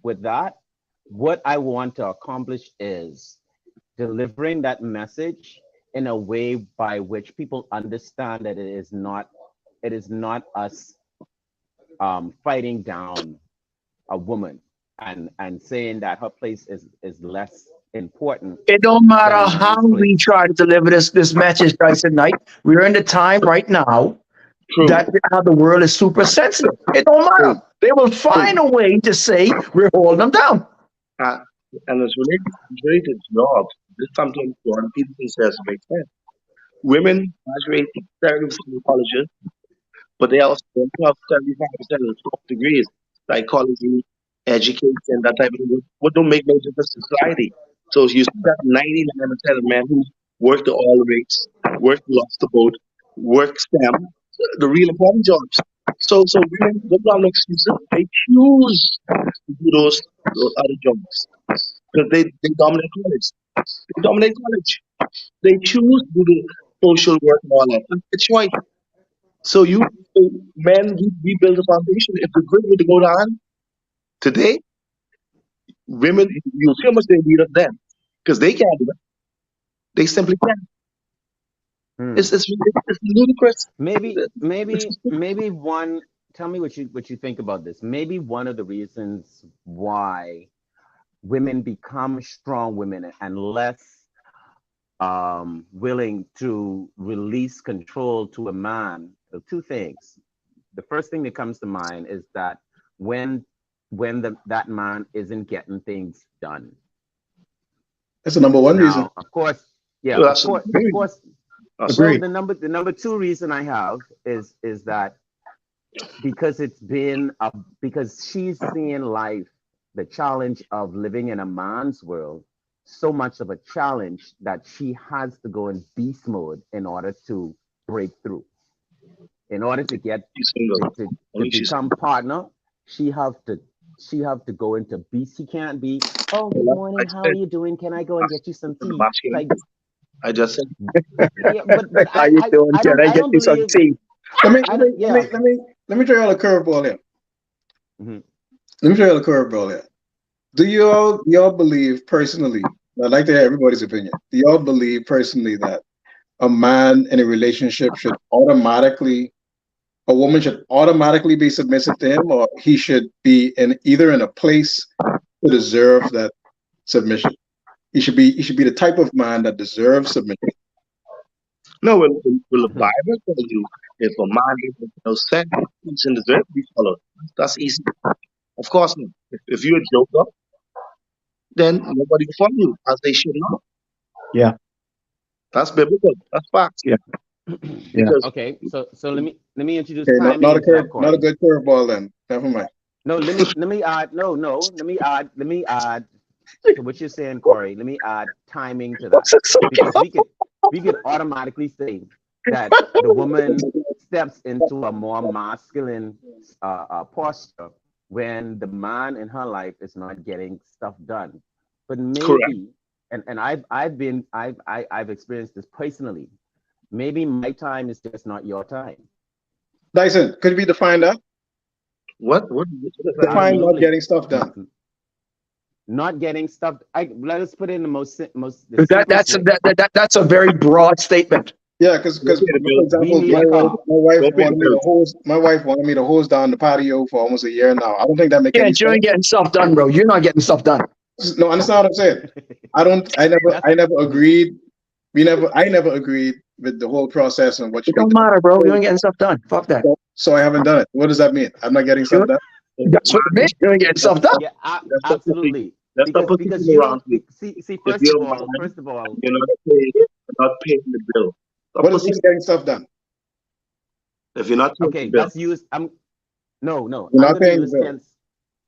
Speaker 1: with that, what I want to accomplish is delivering that message in a way by which people understand that it is not us fighting down a woman and saying that her place is less important
Speaker 3: It don't matter
Speaker 1: than a
Speaker 3: how
Speaker 1: man's
Speaker 3: we
Speaker 1: place.
Speaker 3: try to deliver this message, guys, tonight. We're in the time right now
Speaker 2: True.
Speaker 3: that how the world is super sensitive. It don't
Speaker 2: True.
Speaker 3: matter. They will
Speaker 2: True.
Speaker 3: find a way to say we're holding them down.
Speaker 2: Uh, And it's related to jobs. This sometimes important people can say as make sense. Women graduate from colleges, but they also don't have 75% of the top degrees, psychology, education, that type of thing, what don't make no difference to society. So you see that 99% of men who work the oil rigs, work the lobster boat, work STEM, the real important jobs. So women don't have no excuses. They choose to do those other jobs because they dominate college. They dominate college. They choose to do the social work and all that. That's a choice. So men, we build a foundation. If the grid were to go down today, women, you'll see how much they need us then, because they can't do it. They simply can't.
Speaker 1: Hmm.
Speaker 2: It's ludicrous.
Speaker 1: Maybe,
Speaker 2: It's,
Speaker 1: maybe one. Tell me what you think about this. Maybe one of the reasons why women become strong women and less willing to release control to a man. Two things. The first thing that comes to mind is that when that man isn't getting things done.
Speaker 4: That's the number one reason.
Speaker 1: Now, of course, yeah,
Speaker 2: that's a
Speaker 1: of
Speaker 2: very,
Speaker 1: course.
Speaker 2: that's
Speaker 1: Well,
Speaker 3: Agreed.
Speaker 1: the number two reaon I have is that because because she's seeing life, the challenge of living in a man's world, so much of a challenge that she has to go in beast mode in order to break through. In order to get
Speaker 2: she's single.
Speaker 1: to
Speaker 2: Only she's
Speaker 1: become partner, she have to she have to go into beast. She can't be, oh, good
Speaker 2: single. I
Speaker 1: morning, how are
Speaker 2: said,
Speaker 1: you doing? Can I go and get you some
Speaker 2: the
Speaker 1: tea?
Speaker 2: masculine.
Speaker 1: Like,
Speaker 2: I just said,
Speaker 1: yeah, but
Speaker 3: How you doing? Can I
Speaker 1: I
Speaker 3: get
Speaker 1: don't
Speaker 3: you some
Speaker 1: believe.
Speaker 3: tea?
Speaker 4: Let me
Speaker 1: I
Speaker 4: let
Speaker 1: don't,
Speaker 4: me let
Speaker 1: yeah.
Speaker 4: me let me let me throw you all a curveball here.
Speaker 1: Mhm.
Speaker 4: Let me throw you all a curveball here. Do y'all believe personally? I'd like to hear everybody's opinion. Do y'all believe personally that a man in a relationship should automatically, a woman should automatically be submissive to him, or he should be in either in a place to deserve that submission? He should be the type of man that deserves submission.
Speaker 2: no, will the Bible tell you if a man is no sin, he's in deserve to be followed? That's easy. Of course not. If you're a joker, then nobody will follow you, as they should not.
Speaker 3: Yeah,
Speaker 2: That's biblical. That's facts.
Speaker 3: yeah, yeah.
Speaker 2: Because
Speaker 1: Okay, so let me introduce
Speaker 4: Okay, not
Speaker 1: timing
Speaker 4: not a
Speaker 1: into that,
Speaker 4: not a
Speaker 1: Corey.
Speaker 4: good curveball then. Never mind.
Speaker 1: No, let me add. No, no, let me add to what you're saying, Corey. Let me add timing to that, because we could automatically say that the woman steps into a more masculine posture when the man in her life is not getting stuff done. But
Speaker 2: correct.
Speaker 1: maybe, and I've experienced this personally. Maybe my time is just not your time.
Speaker 4: Dyson, could we define that?
Speaker 2: What is that mean?
Speaker 4: Define not
Speaker 1: Absolutely.
Speaker 4: getting stuff done.
Speaker 1: Not getting stuff. Let us put it in the
Speaker 3: That
Speaker 1: simplest
Speaker 3: that's
Speaker 1: way.
Speaker 3: that's a very broad statement.
Speaker 4: Yeah, because
Speaker 2: Don't pay the
Speaker 4: for
Speaker 2: bill.
Speaker 1: We
Speaker 4: example,
Speaker 1: need a car.
Speaker 4: my wife
Speaker 2: Don't pay the
Speaker 4: wanted me to
Speaker 2: bill.
Speaker 4: hose down the patio for almost a year now. I don't think that make any
Speaker 3: Can't you ain't
Speaker 4: sense.
Speaker 3: getting stuff done, bro? You're not getting stuff done.
Speaker 4: No, understand what I'm saying?
Speaker 1: That's
Speaker 4: I never
Speaker 1: mhm.
Speaker 4: agreed. I never agreed with the whole process and what
Speaker 3: It
Speaker 4: should be
Speaker 3: don't
Speaker 4: done.
Speaker 3: matter, bro. You
Speaker 4: So,
Speaker 3: ain't getting stuff done. Fuck that.
Speaker 4: so I haven't done it. What does that mean? I'm not getting
Speaker 3: You,
Speaker 4: stuff done.
Speaker 3: that's what it means. You ain't getting
Speaker 2: Let's
Speaker 3: stuff done.
Speaker 1: Yeah,
Speaker 2: stop putting
Speaker 1: absolutely.
Speaker 2: let's stop putting
Speaker 1: Because
Speaker 2: people
Speaker 1: you
Speaker 2: around
Speaker 1: don't
Speaker 2: you.
Speaker 1: see.
Speaker 2: If
Speaker 1: First
Speaker 2: you're
Speaker 1: of
Speaker 2: a
Speaker 1: all,
Speaker 2: man,
Speaker 1: first of all,
Speaker 2: you're not paying the bill. Stop
Speaker 4: What is
Speaker 2: putting
Speaker 4: getting stuff done?
Speaker 2: if you're not paying the
Speaker 1: okay.
Speaker 2: bill.
Speaker 1: Let's use. No, no.
Speaker 4: You're
Speaker 1: I'm
Speaker 4: not
Speaker 1: gonna
Speaker 4: paying the
Speaker 1: use
Speaker 4: bill.
Speaker 1: Ken's.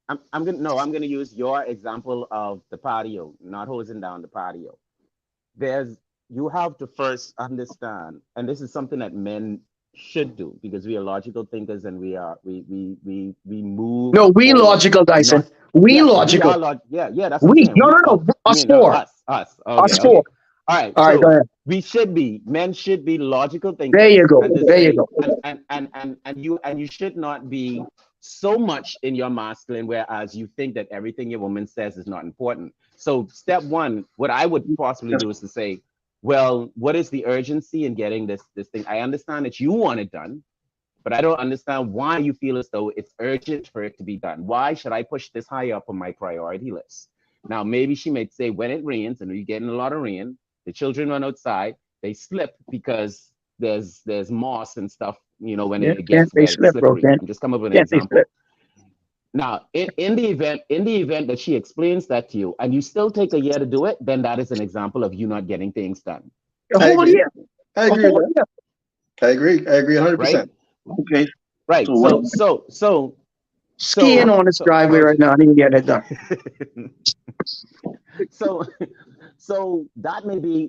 Speaker 1: I'm gonna no. I'm gonna use your example of the patio, not hosing down the patio. There's You have to first understand, and this is something that men should do because we are logical thinkers and we move
Speaker 3: No, we
Speaker 1: forward.
Speaker 3: logical, Dyson.
Speaker 1: Not
Speaker 3: We
Speaker 1: Yes, we
Speaker 3: logical.
Speaker 1: are yeah, yeah, that's what I'm
Speaker 3: We
Speaker 1: saying.
Speaker 3: no
Speaker 1: We
Speaker 3: no no.
Speaker 1: you
Speaker 3: Us
Speaker 1: mean
Speaker 3: four.
Speaker 1: us.
Speaker 3: Us
Speaker 1: Okay,
Speaker 3: four.
Speaker 1: okay. All right.
Speaker 3: All right, go
Speaker 1: So
Speaker 3: ahead.
Speaker 1: men should be logical
Speaker 3: There you
Speaker 1: thinkers
Speaker 3: go.
Speaker 1: and to
Speaker 3: There you
Speaker 1: say
Speaker 3: go.
Speaker 1: and you should not be so much in your masculine, whereas you think that everything your woman says is not important. So step one, what I would possibly
Speaker 2: That's
Speaker 1: do is to say, well, what is the urgency in getting this thing? I understand that you want it done, but I don't understand why you feel as though it's urgent for it to be done. Why should I push this high up on my priority list? Now, maybe she might say, when it rains and you're getting a lot of rain, the children run outside, they slip because there's moss and stuff, when
Speaker 3: Yeah,
Speaker 1: it
Speaker 3: can't
Speaker 1: gets
Speaker 3: they
Speaker 1: wet, it's
Speaker 3: slip, bro?
Speaker 1: slippery. I'm just coming up with an
Speaker 3: Can't they slip?
Speaker 1: example. Now, in the event that she explains that to you, and you still take a year to do it, then that is an example of you not getting things done,
Speaker 3: A
Speaker 4: I
Speaker 3: whole
Speaker 4: agree.
Speaker 3: year.
Speaker 4: I
Speaker 3: A
Speaker 4: agree with
Speaker 3: whole
Speaker 4: that.
Speaker 3: year.
Speaker 4: I agree. I agree
Speaker 1: right?
Speaker 4: 100%.
Speaker 2: Okay.
Speaker 1: Right.
Speaker 2: So what?
Speaker 3: Skiing on this driveway
Speaker 1: So
Speaker 3: right now. I didn't get it done.
Speaker 1: so so that may be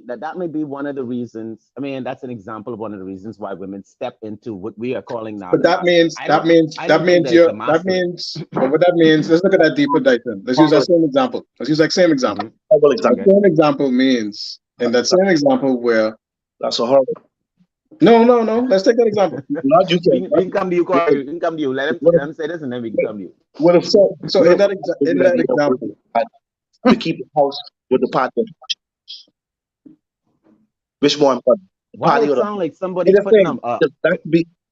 Speaker 1: one of the reasons. I mean, that's an example of one of the reasons why women step into what we are calling now
Speaker 4: But
Speaker 1: the masculine. I don't I
Speaker 4: that
Speaker 1: don't think
Speaker 4: means
Speaker 1: that it's the masculine.
Speaker 4: but what that means, let's look at that deeper dimension. Let's use that
Speaker 2: Horrible,
Speaker 4: same example. Let's use that same example.
Speaker 1: Hmm.
Speaker 2: horrible
Speaker 4: That
Speaker 2: example.
Speaker 1: Okay.
Speaker 4: same example means, in that same example where,
Speaker 2: That's a horrible.
Speaker 4: no, let's take that example.
Speaker 2: Not you
Speaker 1: We
Speaker 2: can.
Speaker 1: can, we can come to you, Corey. We can come to you.
Speaker 2: What if
Speaker 1: Let him say this, and then we can come to you.
Speaker 2: what if
Speaker 4: So
Speaker 2: what if
Speaker 4: in
Speaker 2: the
Speaker 4: that
Speaker 2: idea of
Speaker 4: example,
Speaker 2: to keep the house with the party? Which more important? The
Speaker 1: Why
Speaker 2: party
Speaker 1: it
Speaker 2: or the
Speaker 1: sound like
Speaker 2: I'm
Speaker 1: somebody
Speaker 2: just
Speaker 1: putting
Speaker 2: saying
Speaker 1: them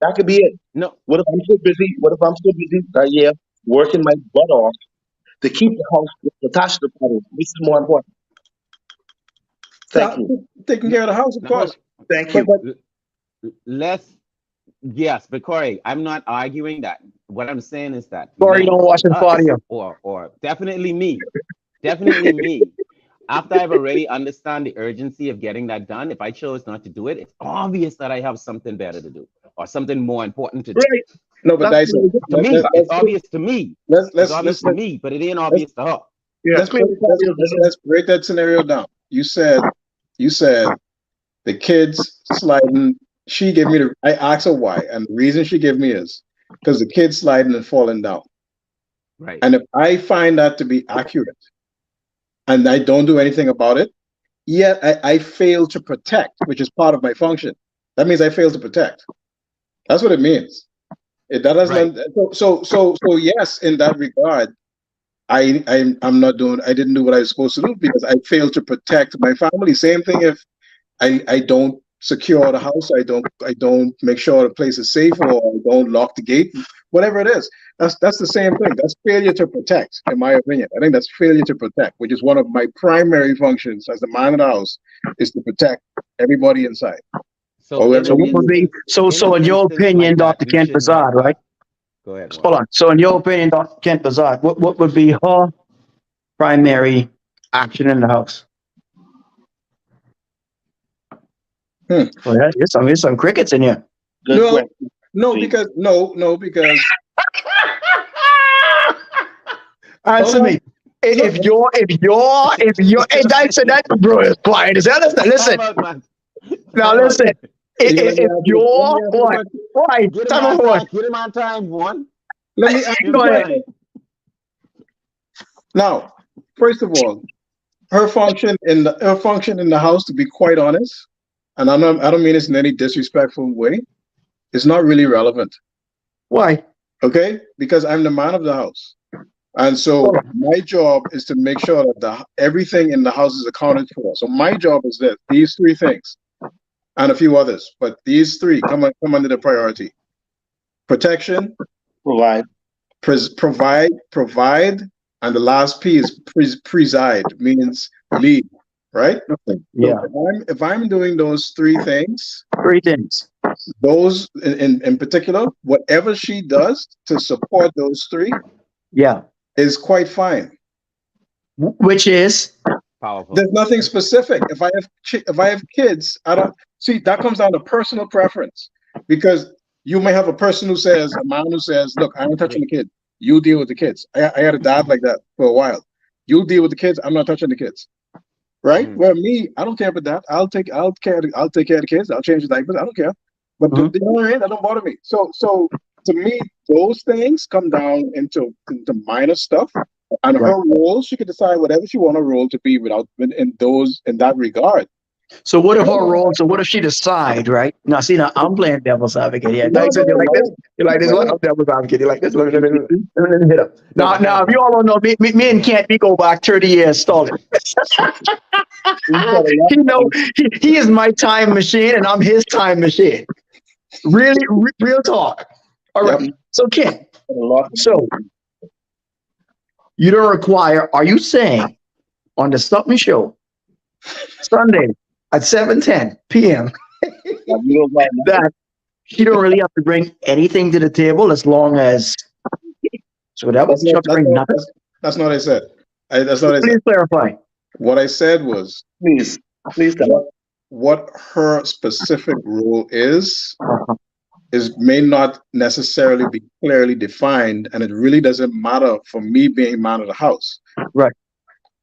Speaker 2: that could be it.
Speaker 1: no.
Speaker 2: What if I'm so busy? What if I'm so busy that year working my butt off to keep the house attached to the party? Which is more important? Thank
Speaker 4: ta-
Speaker 2: you.
Speaker 4: taking care of the house, of
Speaker 1: Now hold
Speaker 4: course.
Speaker 2: Thank
Speaker 4: But
Speaker 2: you.
Speaker 4: but
Speaker 1: Let's yes, but Corey, I'm not arguing that. What I'm saying is that
Speaker 3: Sorry,
Speaker 1: men
Speaker 3: don't wash
Speaker 1: or
Speaker 3: his body
Speaker 1: us
Speaker 3: up.
Speaker 1: or definitely me, after I've already understand the urgency of getting that done, if I chose not to do it, it's obvious that I have something better to do or something more important to do.
Speaker 2: Right.
Speaker 4: no, but
Speaker 2: That's
Speaker 4: Dyson,
Speaker 1: To me, it's obvious to me. It's obvious to me, but it ain't
Speaker 4: let's
Speaker 1: obvious to her.
Speaker 2: yeah.
Speaker 4: let's break let's break that scenario down. You said the kids sliding. She gave me the. I asked her why, and the reason she gave me is because the kids sliding and falling down.
Speaker 1: Right.
Speaker 4: And if I find that to be accurate, and I don't do anything about it, yet I fail to protect, which is part of my function. That means I fail to protect. That's what it means. That
Speaker 1: Right.
Speaker 4: doesn't. So yes, in that regard, I'm not doing. I didn't do what I was supposed to do because I failed to protect my family. Same thing if I don't secure the house. I don't make sure the place is safe, or I don't lock the gate. Whatever it is, that's the same thing. That's failure to protect, in my opinion. I think that's failure to protect, which is one of my primary functions as the man of the house, is to protect everybody inside.
Speaker 1: So
Speaker 4: Or
Speaker 1: in
Speaker 3: So
Speaker 1: an
Speaker 3: what would be
Speaker 1: instance, in
Speaker 3: so
Speaker 1: an
Speaker 3: in your
Speaker 1: instance
Speaker 3: opinion,
Speaker 1: like that,
Speaker 3: Dr.
Speaker 1: you
Speaker 3: Kent
Speaker 1: should not
Speaker 3: Bazard, right?
Speaker 1: go ahead,
Speaker 3: Hold
Speaker 1: Juan.
Speaker 3: on. So in your opinion, Dr. Kent Bazard, what would be her primary action in the house?
Speaker 4: Hmm.
Speaker 3: Well, there's some crickets in here.
Speaker 2: Good
Speaker 4: No,
Speaker 2: question.
Speaker 4: no,
Speaker 2: See,
Speaker 4: because no, because hold
Speaker 3: Answer
Speaker 4: on.
Speaker 3: me.
Speaker 4: Look,
Speaker 3: Hey, that bro is quiet as hell. Listen,
Speaker 1: Time out, man.
Speaker 3: now
Speaker 1: Time out.
Speaker 3: listen.
Speaker 4: let
Speaker 3: If
Speaker 4: me
Speaker 3: you're
Speaker 4: ask you a
Speaker 3: what?
Speaker 4: question.
Speaker 3: Why?
Speaker 1: Get him
Speaker 3: Time
Speaker 1: on
Speaker 3: out for what?
Speaker 1: time. Get him on time, Juan.
Speaker 4: Let me ask
Speaker 1: Give
Speaker 4: you
Speaker 3: Go
Speaker 1: him
Speaker 4: a
Speaker 3: ahead.
Speaker 4: question.
Speaker 1: time.
Speaker 4: Now, first of all, her function in the house, to be quite honest, and I don't mean this in any disrespectful way, it's not really relevant.
Speaker 3: Why?
Speaker 4: Okay, because I'm the man of the house, and
Speaker 3: Hold
Speaker 4: so
Speaker 3: on.
Speaker 4: my job is to make sure that everything in the house is accounted for. So my job is this: these three things and a few others, but these three come under the priority: protection,
Speaker 2: provide.
Speaker 4: provide, and the last P is preside, means lead, right? So
Speaker 3: Yeah.
Speaker 4: if I'm doing those three things,
Speaker 3: Three things.
Speaker 4: those in particular, whatever she does to support those three
Speaker 3: Yeah.
Speaker 4: is quite fine.
Speaker 3: Which is
Speaker 1: Powerful.
Speaker 4: There's nothing specific. If I have kids, I don't see that comes down to personal preference, because you may have a man who says, "Look, I'm not touching
Speaker 1: Agree.
Speaker 4: the kid. You deal with the kids." I had a dad like that for a while. You deal with the kids. I'm not touching the kids. Right?
Speaker 1: Hmm.
Speaker 4: Well, me, I don't care about that. I'll take care of the kids. I'll change the diapers. I don't care. But
Speaker 3: Mhm.
Speaker 4: the other hand, that don't bother me. So to me, those things come down into minor stuff. And
Speaker 3: Right.
Speaker 4: her role, she could decide whatever she want her role to be without in that regard.
Speaker 3: So what if her role? So what if she decide, right? Now, see, now I'm playing devil's advocate here.
Speaker 4: No,
Speaker 3: Tyson, you
Speaker 4: no,
Speaker 3: like this?
Speaker 4: no.
Speaker 3: You like this one?
Speaker 4: No.
Speaker 3: I'm devil's advocate. You like this? Let me hit him.
Speaker 1: Go
Speaker 3: Now,
Speaker 1: ahead,
Speaker 3: if you
Speaker 1: Juan.
Speaker 3: all don't know, me and Kent, we go back 30 years stalling.
Speaker 2: We said a lot.
Speaker 3: He know he is my time machine and I'm his time machine. Really, real talk. All
Speaker 4: Yep.
Speaker 3: right. So, Kent,
Speaker 2: A lot.
Speaker 3: so you don't require, are you saying on the Sup'm show, Sunday at 7:10 p.m.,
Speaker 2: Like, you don't like
Speaker 3: that she don't really have to bring anything to the table as long as So that was structuring nothing.
Speaker 4: That's not what I said. That's not what I
Speaker 3: Please
Speaker 4: said.
Speaker 3: clarify.
Speaker 4: What I said was
Speaker 2: Please tell.
Speaker 4: what her specific role
Speaker 3: Uh-huh.
Speaker 4: is may not necessarily be clearly defined, and it really doesn't matter for me being man of the house.
Speaker 3: Right.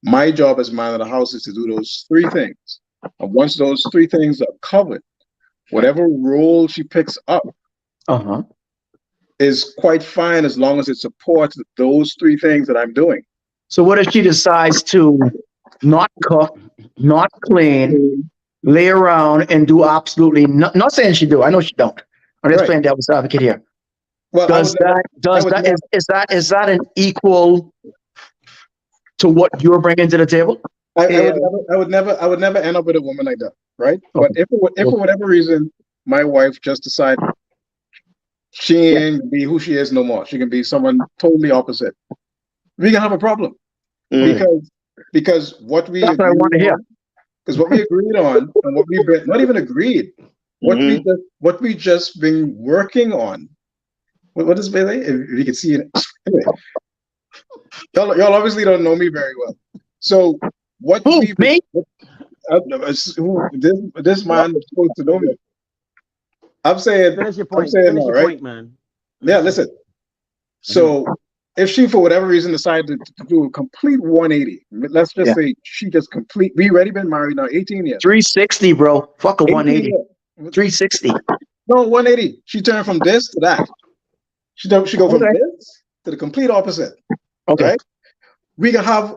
Speaker 4: My job as man of the house is to do those three things. And once those three things are covered, whatever role she picks up
Speaker 3: Uh-huh.
Speaker 4: is quite fine as long as it supports those three things that I'm doing.
Speaker 3: So what if she decides to not cook, not clean, lay around and do absolutely not saying she do. I know she don't. I'm just
Speaker 4: Right.
Speaker 3: playing devil's advocate here.
Speaker 4: Well,
Speaker 3: Is that an equal to what you're bringing to the table?
Speaker 4: I would never end up with a woman like that, right? But if for whatever reason my wife just decided she ain't be who she is no more, she can be someone totally opposite, we can have a problem. Because what we
Speaker 3: That's what I want to hear.
Speaker 4: Because what we agreed on and what we not even agreed, what we just been working on. What is Bailey? If you can see it. Anyway, y'all obviously don't know me very well. So what
Speaker 3: me?
Speaker 4: This man is supposed to know me. I'm saying
Speaker 1: Finish your point.
Speaker 4: I'm saying
Speaker 1: Finish
Speaker 4: no,
Speaker 1: your
Speaker 4: right?
Speaker 1: point, man.
Speaker 4: Yeah, listen. So if she for whatever reason decided to do a complete 180, let's just say she just complete. We already been married now 18 years.
Speaker 3: 360, bro. Fuck a 180. 360.
Speaker 4: No, 180. She turned from this to that. She go from this to the complete opposite.
Speaker 3: Okay.
Speaker 4: Right? We can have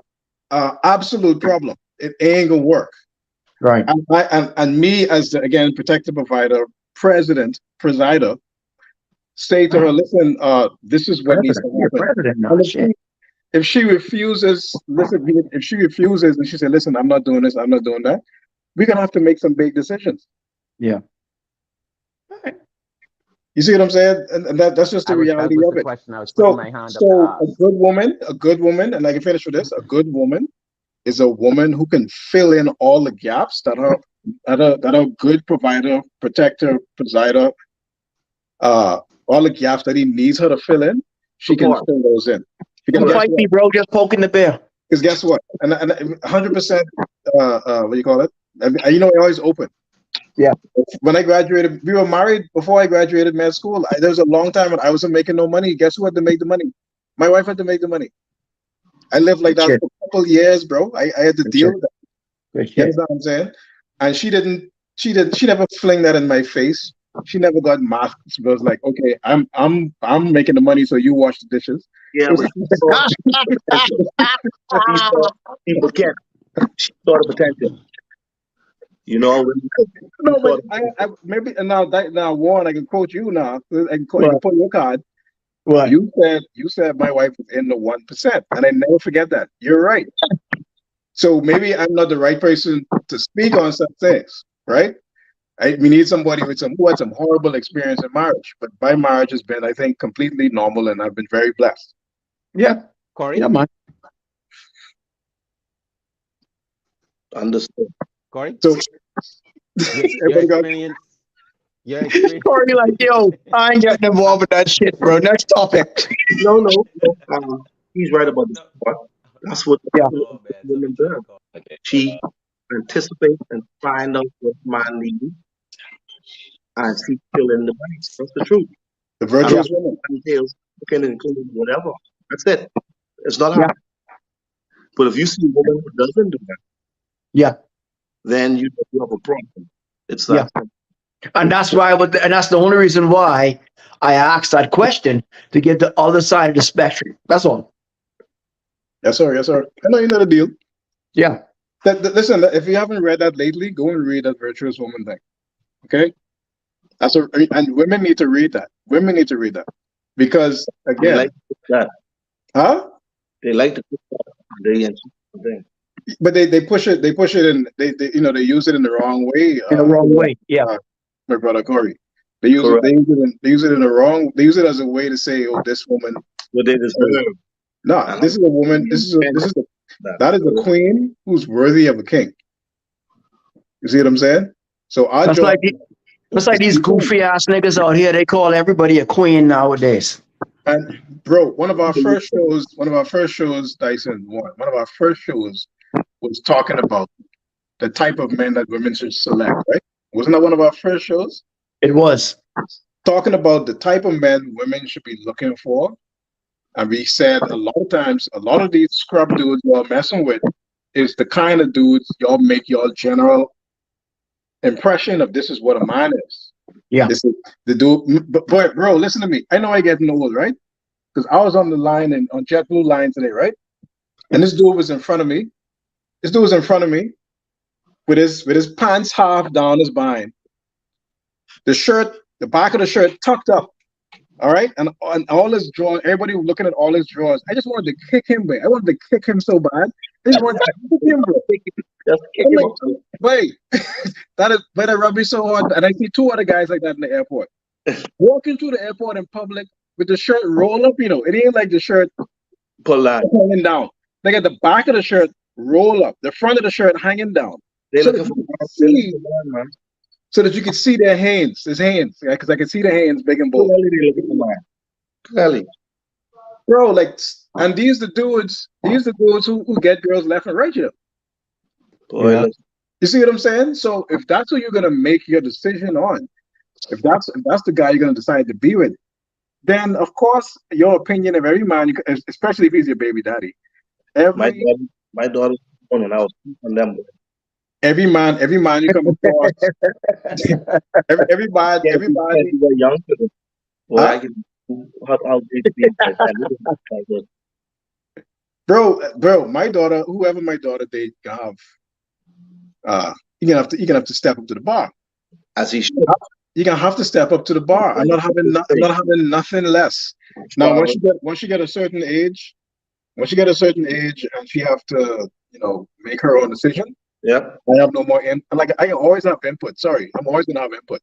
Speaker 4: an absolute problem. It ain't gonna work.
Speaker 3: Right.
Speaker 4: And me as the again protective provider, presider, say to her, listen, this is what needs to happen. If she refuses, if she refuses and she said, listen, I'm not doing this, I'm not doing that, we're gonna have to make some big decisions.
Speaker 3: Yeah.
Speaker 4: You see what I'm saying? And that's just the reality of it. So a good woman, and I can finish with this, a good woman is a woman who can fill in all the gaps that are good provider, protector, presider, all the gaps that he needs her to fill in, she can fill those in.
Speaker 3: Don't fight me, bro. Just poking the bear.
Speaker 4: Because guess what? And 100%, what do you call it? You know, always open.
Speaker 3: Yeah.
Speaker 4: When I graduated, we were married before I graduated med school. There was a long time when I wasn't making no money. Guess who had to make the money? My wife had to make the money. I lived like that for a couple of years, bro. I had to deal with that. You know what I'm saying? And she never fling that in my face. She never got mad. She was like, okay, I'm making the money, so you wash the dishes.
Speaker 2: Yeah, but people can't. She saw the potential. You know,
Speaker 4: no, but I maybe now Warren, I can quote you now. I can quote you, put your card.
Speaker 3: What?
Speaker 4: You said my wife was in the 1%, and I never forget that. You're right. So maybe I'm not the right person to speak on some things, right? We need somebody who had some horrible experience in marriage, but my marriage has been, I think, completely normal, and I've been very blessed.
Speaker 3: Yeah,
Speaker 1: Corey.
Speaker 3: Yeah, man.
Speaker 2: Understood.
Speaker 1: Corey.
Speaker 4: So
Speaker 1: your experience.
Speaker 3: Corey, like, yo, I ain't getting involved with that shit, bro. Next topic.
Speaker 2: No. He's right about this part. That's what women do. She anticipates and find out what man needs, and she fill in the blanks. That's the truth.
Speaker 4: The virtuous woman
Speaker 2: entails cooking and cleaning, whatever. That's it. It's not hard. But if you see a woman who doesn't do that, then you have a problem. It's that.
Speaker 3: And that's why and that's the only reason why I asked that question, to get the other side of the spectrum. That's all.
Speaker 4: Yes, sir. I know you know the deal.
Speaker 3: Yeah.
Speaker 4: Listen, if you haven't read that lately, go and read that virtuous woman thing. Okay? And women need to read that. Women need to read that. Because again,
Speaker 2: they like that.
Speaker 4: Huh?
Speaker 2: They like to put that thing.
Speaker 4: But they push it and they use it in the wrong way.
Speaker 3: In the wrong way. Yeah.
Speaker 4: My brother Corey. They use it in the wrong. They use it as a way to say, "Oh, this woman."
Speaker 2: What they deserve.
Speaker 4: No, this is a woman. That is a queen who's worthy of a king. You see what I'm saying? So
Speaker 3: that's like these goofy ass niggas out here. They call everybody a queen nowadays.
Speaker 4: And bro, one of our first shows, Dyson, one of our first shows was talking about the type of men that women should select, right? Wasn't that one of our first shows?
Speaker 3: It was.
Speaker 4: Talking about the type of men women should be looking for. And we said a lot of times, a lot of these scrub dudes y'all messing with is the kind of dudes y'all make your general impression of this is what a man is.
Speaker 3: Yeah.
Speaker 4: This is the dude. But bro, listen to me. I know I getting old, right? Because I was on the line and on JetBlue line today, right? And this dude was in front of me. This dude was in front of me with his pants half down his behind, the shirt, the back of the shirt tucked up. All right, and all his drawers, everybody was looking at all his drawers. I just wanted to kick him, bro. I wanted to kick him so bad. I just wanted to kick him, bro.
Speaker 2: Just kick
Speaker 4: I'm
Speaker 2: him
Speaker 4: like,
Speaker 2: out.
Speaker 4: wait, that rubbed me so hard. And I see two other guys like that in the airport, walking through the airport in public with the shirt rolled up. You know, it ain't like the shirt
Speaker 2: Pull line.
Speaker 4: hanging down. They got the back of the shirt roll up, the front of the shirt hanging down,
Speaker 2: They
Speaker 4: so
Speaker 2: looking
Speaker 4: that
Speaker 2: for
Speaker 4: you could see,
Speaker 2: man.
Speaker 4: so that you could see their hands, his hands, because I could see the hands big and bold.
Speaker 2: Clearly they looking for man. Clearly.
Speaker 4: Bro, like, and these the dudes who get girls left and right, you know.
Speaker 2: Boy,
Speaker 3: Yeah.
Speaker 2: look.
Speaker 4: You see what I'm saying? So if that's who you're gonna make your decision on, if that's the guy you're gonna decide to be with, then of course your opinion of every man, especially if he's your baby daddy,
Speaker 2: My
Speaker 4: every
Speaker 2: daughter, my daughter was born and I was on them.
Speaker 4: every man you come across,
Speaker 2: Yeah,
Speaker 4: everybody,
Speaker 2: we were young children. Boy,
Speaker 4: huh?
Speaker 2: I can how they be like that. We didn't like that.
Speaker 4: Bro, my daughter, whoever my daughter date, have you're gonna have to step up to the bar.
Speaker 2: As he should.
Speaker 4: You're gonna have to step up to the bar. I'm not having nothing less. Now,
Speaker 2: Father.
Speaker 4: once you get a certain age, once you get a certain age, and she have to, make her own decision.
Speaker 2: Yep.
Speaker 4: I have no more like I always have input. Sorry, I'm always gonna have input,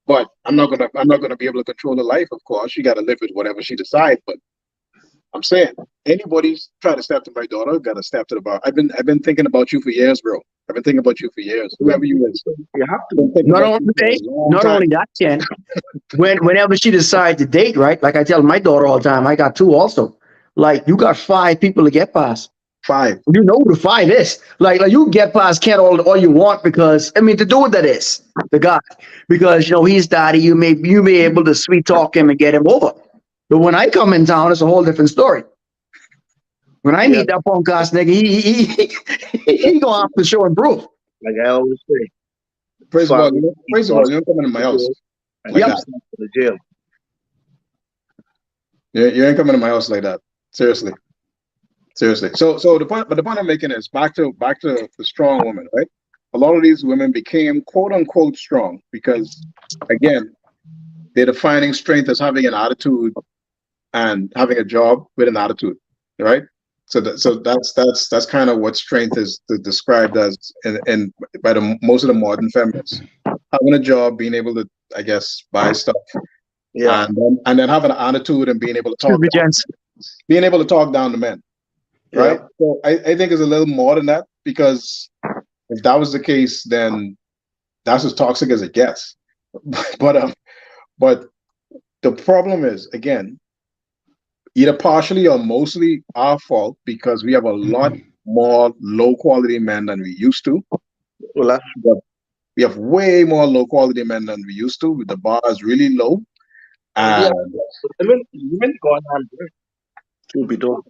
Speaker 4: but I'm not gonna be able to control her life. Of course, she got to live with whatever she decides. But I'm saying anybody's try to step to my daughter, got to step to the bar. I've been thinking about you for years, bro. I've been thinking about you for years. Whoever you is,
Speaker 2: You have
Speaker 4: I've been thinking
Speaker 3: Not
Speaker 4: about
Speaker 3: only
Speaker 4: you for a long
Speaker 3: not
Speaker 4: time.
Speaker 3: only that, Ken. Whenever she decides to date, right? Like I tell my daughter all the time, I got two also. Like you got five people to get past.
Speaker 4: 5.
Speaker 3: You know who the five is. Like you get past Ken all you want because I mean the dude that is the guy because he's daddy. You may be able to sweet talk him and get him over. But when I come in town, it's a whole different story. When I meet that punk ass nigga, he gonna have to show and prove.
Speaker 2: like I always say.
Speaker 4: First of all,
Speaker 2: Father,
Speaker 4: you don't come into my house
Speaker 2: and
Speaker 4: like
Speaker 3: Yep.
Speaker 4: that.
Speaker 2: sent to the jail.
Speaker 4: You ain't coming to my house like that. Seriously. So the point I'm making is back to the strong woman, right? A lot of these women became quote unquote strong because again, they're defining strength as having an attitude and having a job with an attitude, right? So that's kind of what strength is described as in by most of the modern feminists. Having a job, being able to, I guess, buy stuff,
Speaker 2: Yeah.
Speaker 4: and then having an attitude and being able to
Speaker 3: Excuse me, gents.
Speaker 4: talk down to men, right?
Speaker 2: Yeah.
Speaker 4: So I think it's a little more than that because if that was the case, then that's as toxic as it gets. But the problem is again, either partially or mostly our fault because we have a lot more low quality men than we used to.
Speaker 2: Well, that's
Speaker 4: We have way more low quality men than we used to. The bar is really low,
Speaker 2: yeah.
Speaker 4: and
Speaker 2: Women going on there. Truth be told.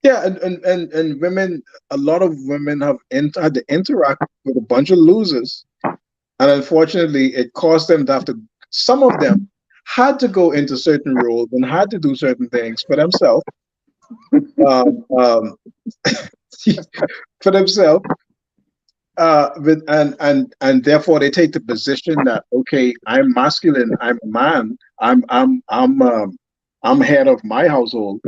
Speaker 4: yeah, and women. A lot of women have had to interact with a bunch of losers, and unfortunately, it caused them to have to. Some of them had to go into certain roles and had to do certain things for themselves. Um, um, for themselves, and therefore they take the position that okay, I'm masculine, I'm a man, I'm head of my household,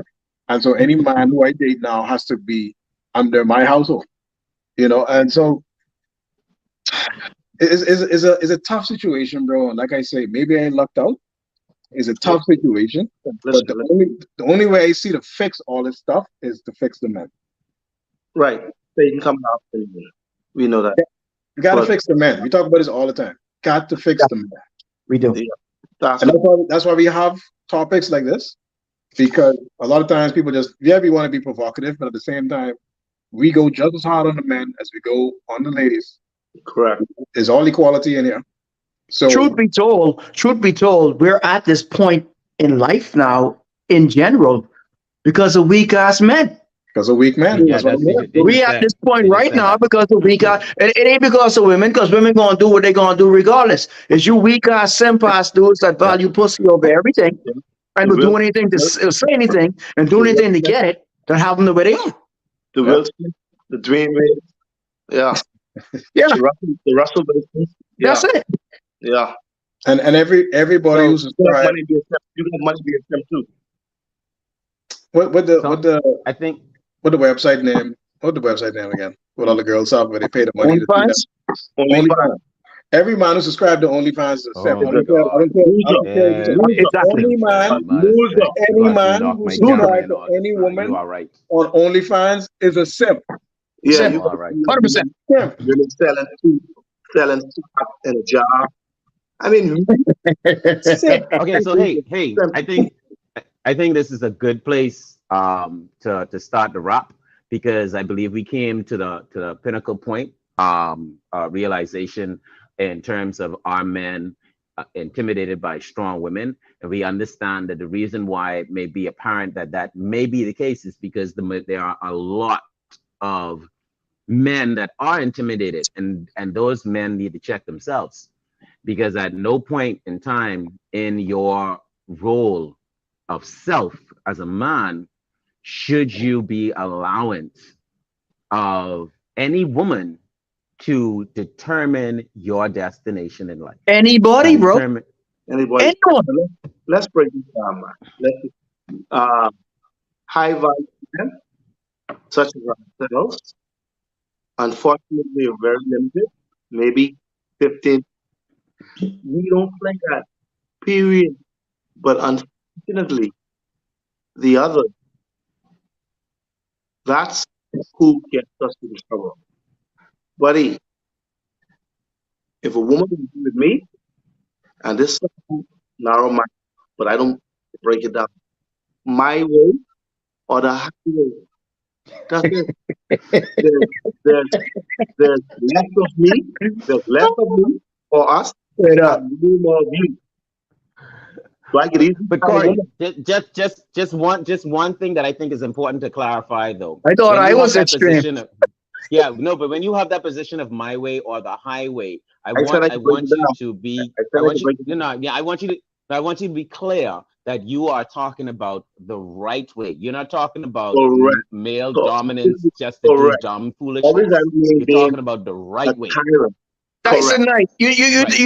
Speaker 4: and so any man who I date now has to be under my household, and so it's a tough situation, bro. And like I say, maybe I lucked out. It's a tough situation, but
Speaker 2: Listen,
Speaker 4: the only way I see to fix all this stuff is to fix the men.
Speaker 2: right. Satan coming out. We know that.
Speaker 4: You got to
Speaker 2: But
Speaker 4: fix the men. We talk about this all the time. Got to fix the men.
Speaker 3: We do.
Speaker 2: yeah, that's
Speaker 4: And that's why we have topics like this because a lot of times people just, yeah, we want to be provocative, but at the same time, we go just as hard on the men as we go on the ladies.
Speaker 2: Correct.
Speaker 4: There's all equality in here. So
Speaker 3: Truth be told, we're at this point in life now, in general, because of weak ass men.
Speaker 4: because of weak men,
Speaker 1: Yeah,
Speaker 4: that's what I'm
Speaker 1: that's
Speaker 4: saying.
Speaker 3: We at this point
Speaker 1: they just
Speaker 3: right
Speaker 1: said
Speaker 3: now
Speaker 1: that.
Speaker 3: because of weak ass. It ain't because of women, because women gonna do what they gonna do regardless. It's you weak ass simp ass dudes that
Speaker 2: Yeah.
Speaker 3: value pussy over everything and
Speaker 2: The
Speaker 3: will
Speaker 2: Will
Speaker 3: do anything to say anything and do
Speaker 2: the Will
Speaker 3: anything to
Speaker 2: Smith,
Speaker 3: get it. That have them the way they are.
Speaker 2: the
Speaker 4: Yeah.
Speaker 2: Will Smith, the Dreamwave, yeah,
Speaker 3: Yeah,
Speaker 2: the Russell Wilson,
Speaker 3: that's
Speaker 2: yeah,
Speaker 3: it.
Speaker 2: yeah.
Speaker 4: And everybody
Speaker 1: So
Speaker 4: who subscribed,
Speaker 2: You got money being sent too.
Speaker 4: what the
Speaker 1: so I think
Speaker 4: what the website name? What the website name again? What all the girls have where they pay the money
Speaker 3: Only
Speaker 4: to see them?
Speaker 3: fans.
Speaker 2: Only five.
Speaker 4: OnlyFans. Every man who subscribed to OnlyFans is a simp.
Speaker 1: oh
Speaker 4: I
Speaker 1: my
Speaker 4: don't care. I
Speaker 1: God.
Speaker 4: don't care. I
Speaker 2: Loser,
Speaker 4: don't care. If you
Speaker 1: Yeah,
Speaker 4: say
Speaker 2: loser,
Speaker 3: Exactly.
Speaker 4: any
Speaker 1: yeah,
Speaker 4: man,
Speaker 1: you might have
Speaker 2: loser,
Speaker 1: said you
Speaker 4: any
Speaker 1: got me
Speaker 4: man
Speaker 1: knock
Speaker 4: who
Speaker 1: my
Speaker 3: Loser.
Speaker 1: camera
Speaker 4: subscribed
Speaker 1: and
Speaker 4: to
Speaker 1: all.
Speaker 4: any
Speaker 1: You
Speaker 4: woman
Speaker 1: are right.
Speaker 4: on OnlyFans is a simp.
Speaker 2: Yeah,
Speaker 3: Simp.
Speaker 2: you
Speaker 1: You
Speaker 2: got
Speaker 1: are right.
Speaker 3: Hundred percent.
Speaker 4: Simp.
Speaker 2: women selling stuff in a job. I mean,
Speaker 4: Simp.
Speaker 1: Okay, so hey,
Speaker 2: them
Speaker 1: I think this is a good place to start the wrap because I believe we came to the pinnacle point realization in terms of our men intimidated by strong women, and we understand that the reason why it may be apparent that that may be the case is because there are a lot of men that are intimidated, and those men need to check themselves because at no point in time in your role of self as a man should you be allowance of any woman to determine your destination in life, to
Speaker 3: Anybody, bro.
Speaker 1: determine
Speaker 2: anybody.
Speaker 3: Anyone.
Speaker 2: Let's break it down, man. Let's high value men, such as ourselves. Unfortunately, are very limited. Maybe 15. We don't play that. Period. But unfortunately, the other, that's who gets us in trouble. Buddy, if a woman is with me, and this is narrow mind, but I don't break it down. My way or the highway. That's it. There's, there's, there's less of me. There's less of me for us
Speaker 3: Straight up.
Speaker 2: and way more of you. So I could easily
Speaker 1: but
Speaker 2: find a
Speaker 1: Corey,
Speaker 2: woman.
Speaker 1: just one thing that I think is important to clarify though.
Speaker 3: I thought
Speaker 1: When
Speaker 3: I
Speaker 1: you have
Speaker 3: was
Speaker 1: that
Speaker 3: extreme.
Speaker 1: position of yeah, no, but when you have that position of my way or the highway, I
Speaker 2: I said
Speaker 1: want
Speaker 2: I
Speaker 1: I
Speaker 2: could break it
Speaker 1: want you
Speaker 2: down.
Speaker 1: to be
Speaker 2: I said
Speaker 1: I
Speaker 2: I
Speaker 1: want
Speaker 2: could
Speaker 1: you
Speaker 2: break it
Speaker 1: you
Speaker 2: down.
Speaker 1: know yeah I want you to be clear that you are talking about the right way. You're not talking about
Speaker 2: Correct.
Speaker 1: male
Speaker 2: So,
Speaker 1: dominance just to do
Speaker 2: correct.
Speaker 1: dumb
Speaker 2: Always I
Speaker 1: foolishness.
Speaker 2: remain
Speaker 1: You're
Speaker 2: being
Speaker 1: talking about the
Speaker 2: a
Speaker 1: right way.
Speaker 2: tyrant.
Speaker 3: Nice
Speaker 2: Correct.
Speaker 3: and nice.
Speaker 1: Right.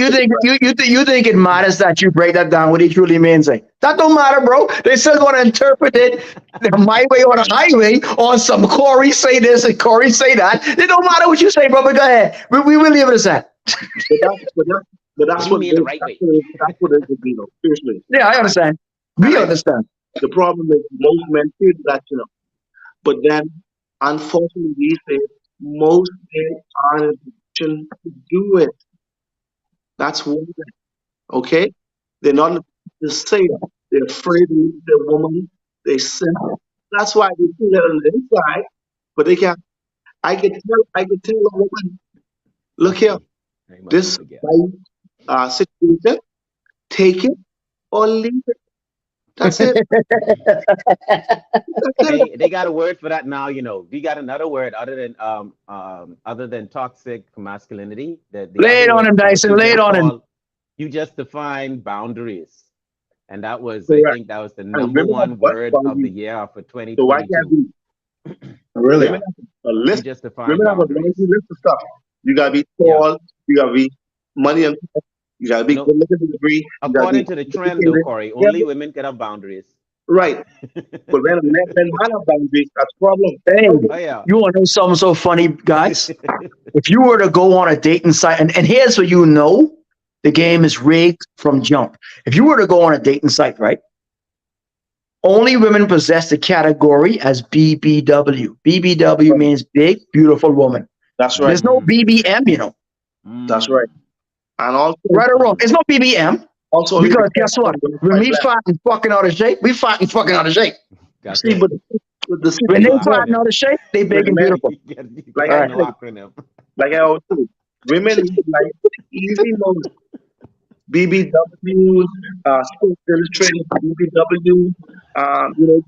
Speaker 3: You think it matters that you break that down what it truly means? Like, that don't matter, bro. They still gonna interpret it my way or the highway on some Corey say this and Corey say that. It don't matter what you say, brother. Go ahead. We will leave it as that.
Speaker 2: But
Speaker 1: What
Speaker 2: that's
Speaker 1: do you
Speaker 2: what
Speaker 1: mean
Speaker 2: it
Speaker 1: the
Speaker 2: is.
Speaker 1: right way?
Speaker 2: That's what it is with me, though. Seriously.
Speaker 3: Yeah, I understand.
Speaker 2: And
Speaker 3: We
Speaker 2: I
Speaker 3: understand.
Speaker 2: the problem is most men feel that, But then, unfortunately, these days, most men are in a position to do it. That's one thing, okay? They're not to say it. They're afraid to leave their woman. They sin. That's why they feel it on the inside, but they can't. I can tell a woman, look here,
Speaker 1: I must be
Speaker 2: this
Speaker 1: forgetting.
Speaker 2: wife, situation, take it or leave it. That's it. That's it.
Speaker 1: They got a word for that now. We got another word other than toxic masculinity. The
Speaker 3: Lay
Speaker 1: other
Speaker 3: it on
Speaker 1: word
Speaker 3: him,
Speaker 1: for what
Speaker 3: Dyson.
Speaker 1: you
Speaker 3: Lay it
Speaker 1: just
Speaker 3: on him.
Speaker 1: called, you just defined boundaries, and that was, I
Speaker 2: Correct.
Speaker 1: think, that was the
Speaker 2: And
Speaker 1: number
Speaker 2: women have
Speaker 1: one
Speaker 2: what
Speaker 1: word of the
Speaker 2: boundaries.
Speaker 1: year for
Speaker 2: So why can't
Speaker 1: 2022.
Speaker 2: we?
Speaker 4: Really?
Speaker 1: Yeah,
Speaker 2: Women have a
Speaker 1: you
Speaker 2: list.
Speaker 1: just defined
Speaker 2: Women have a laundry
Speaker 1: boundaries.
Speaker 2: list of stuff. You gotta be
Speaker 1: Yeah.
Speaker 2: tall. You gotta be money and you gotta be
Speaker 1: No,
Speaker 2: good looking to degree. You gotta be
Speaker 1: according to the trend, though,
Speaker 2: educated.
Speaker 1: Corey,
Speaker 2: Yeah,
Speaker 1: only women can have boundaries.
Speaker 2: right. But when man have boundaries, that's a problem.
Speaker 3: Hey,
Speaker 1: Oh yeah.
Speaker 3: you want to know something so funny, guys? If you were to go on a dating site, and here's what you know, the game is rigged from jump. If you were to go on a dating site, right? Only women possess the category as BBW. BBW
Speaker 2: Right.
Speaker 3: means big, beautiful woman.
Speaker 2: That's right.
Speaker 3: There's no
Speaker 1: Mm,
Speaker 3: BBM,
Speaker 2: That's right.
Speaker 1: mm.
Speaker 2: And also,
Speaker 3: right or wrong.
Speaker 1: Mm.
Speaker 3: There's no BBM.
Speaker 2: Also, only
Speaker 3: Because
Speaker 2: respect
Speaker 3: guess what?
Speaker 2: from those
Speaker 3: When
Speaker 2: white
Speaker 3: we
Speaker 2: black.
Speaker 3: fighting fucking out of shape, we fighting fucking out of shape.
Speaker 1: That's
Speaker 2: See,
Speaker 1: it.
Speaker 2: but the
Speaker 3: When
Speaker 2: system
Speaker 3: they
Speaker 1: No
Speaker 2: is this.
Speaker 3: fighting
Speaker 1: acronym.
Speaker 3: out of shape, they big
Speaker 2: When
Speaker 3: and
Speaker 2: men,
Speaker 3: beautiful.
Speaker 1: You
Speaker 2: like
Speaker 3: All
Speaker 1: can't
Speaker 2: I
Speaker 3: right.
Speaker 1: no
Speaker 2: said,
Speaker 1: acronym.
Speaker 2: like I always say, women like easy mode. BBWs, Sports Illustrated, BBW,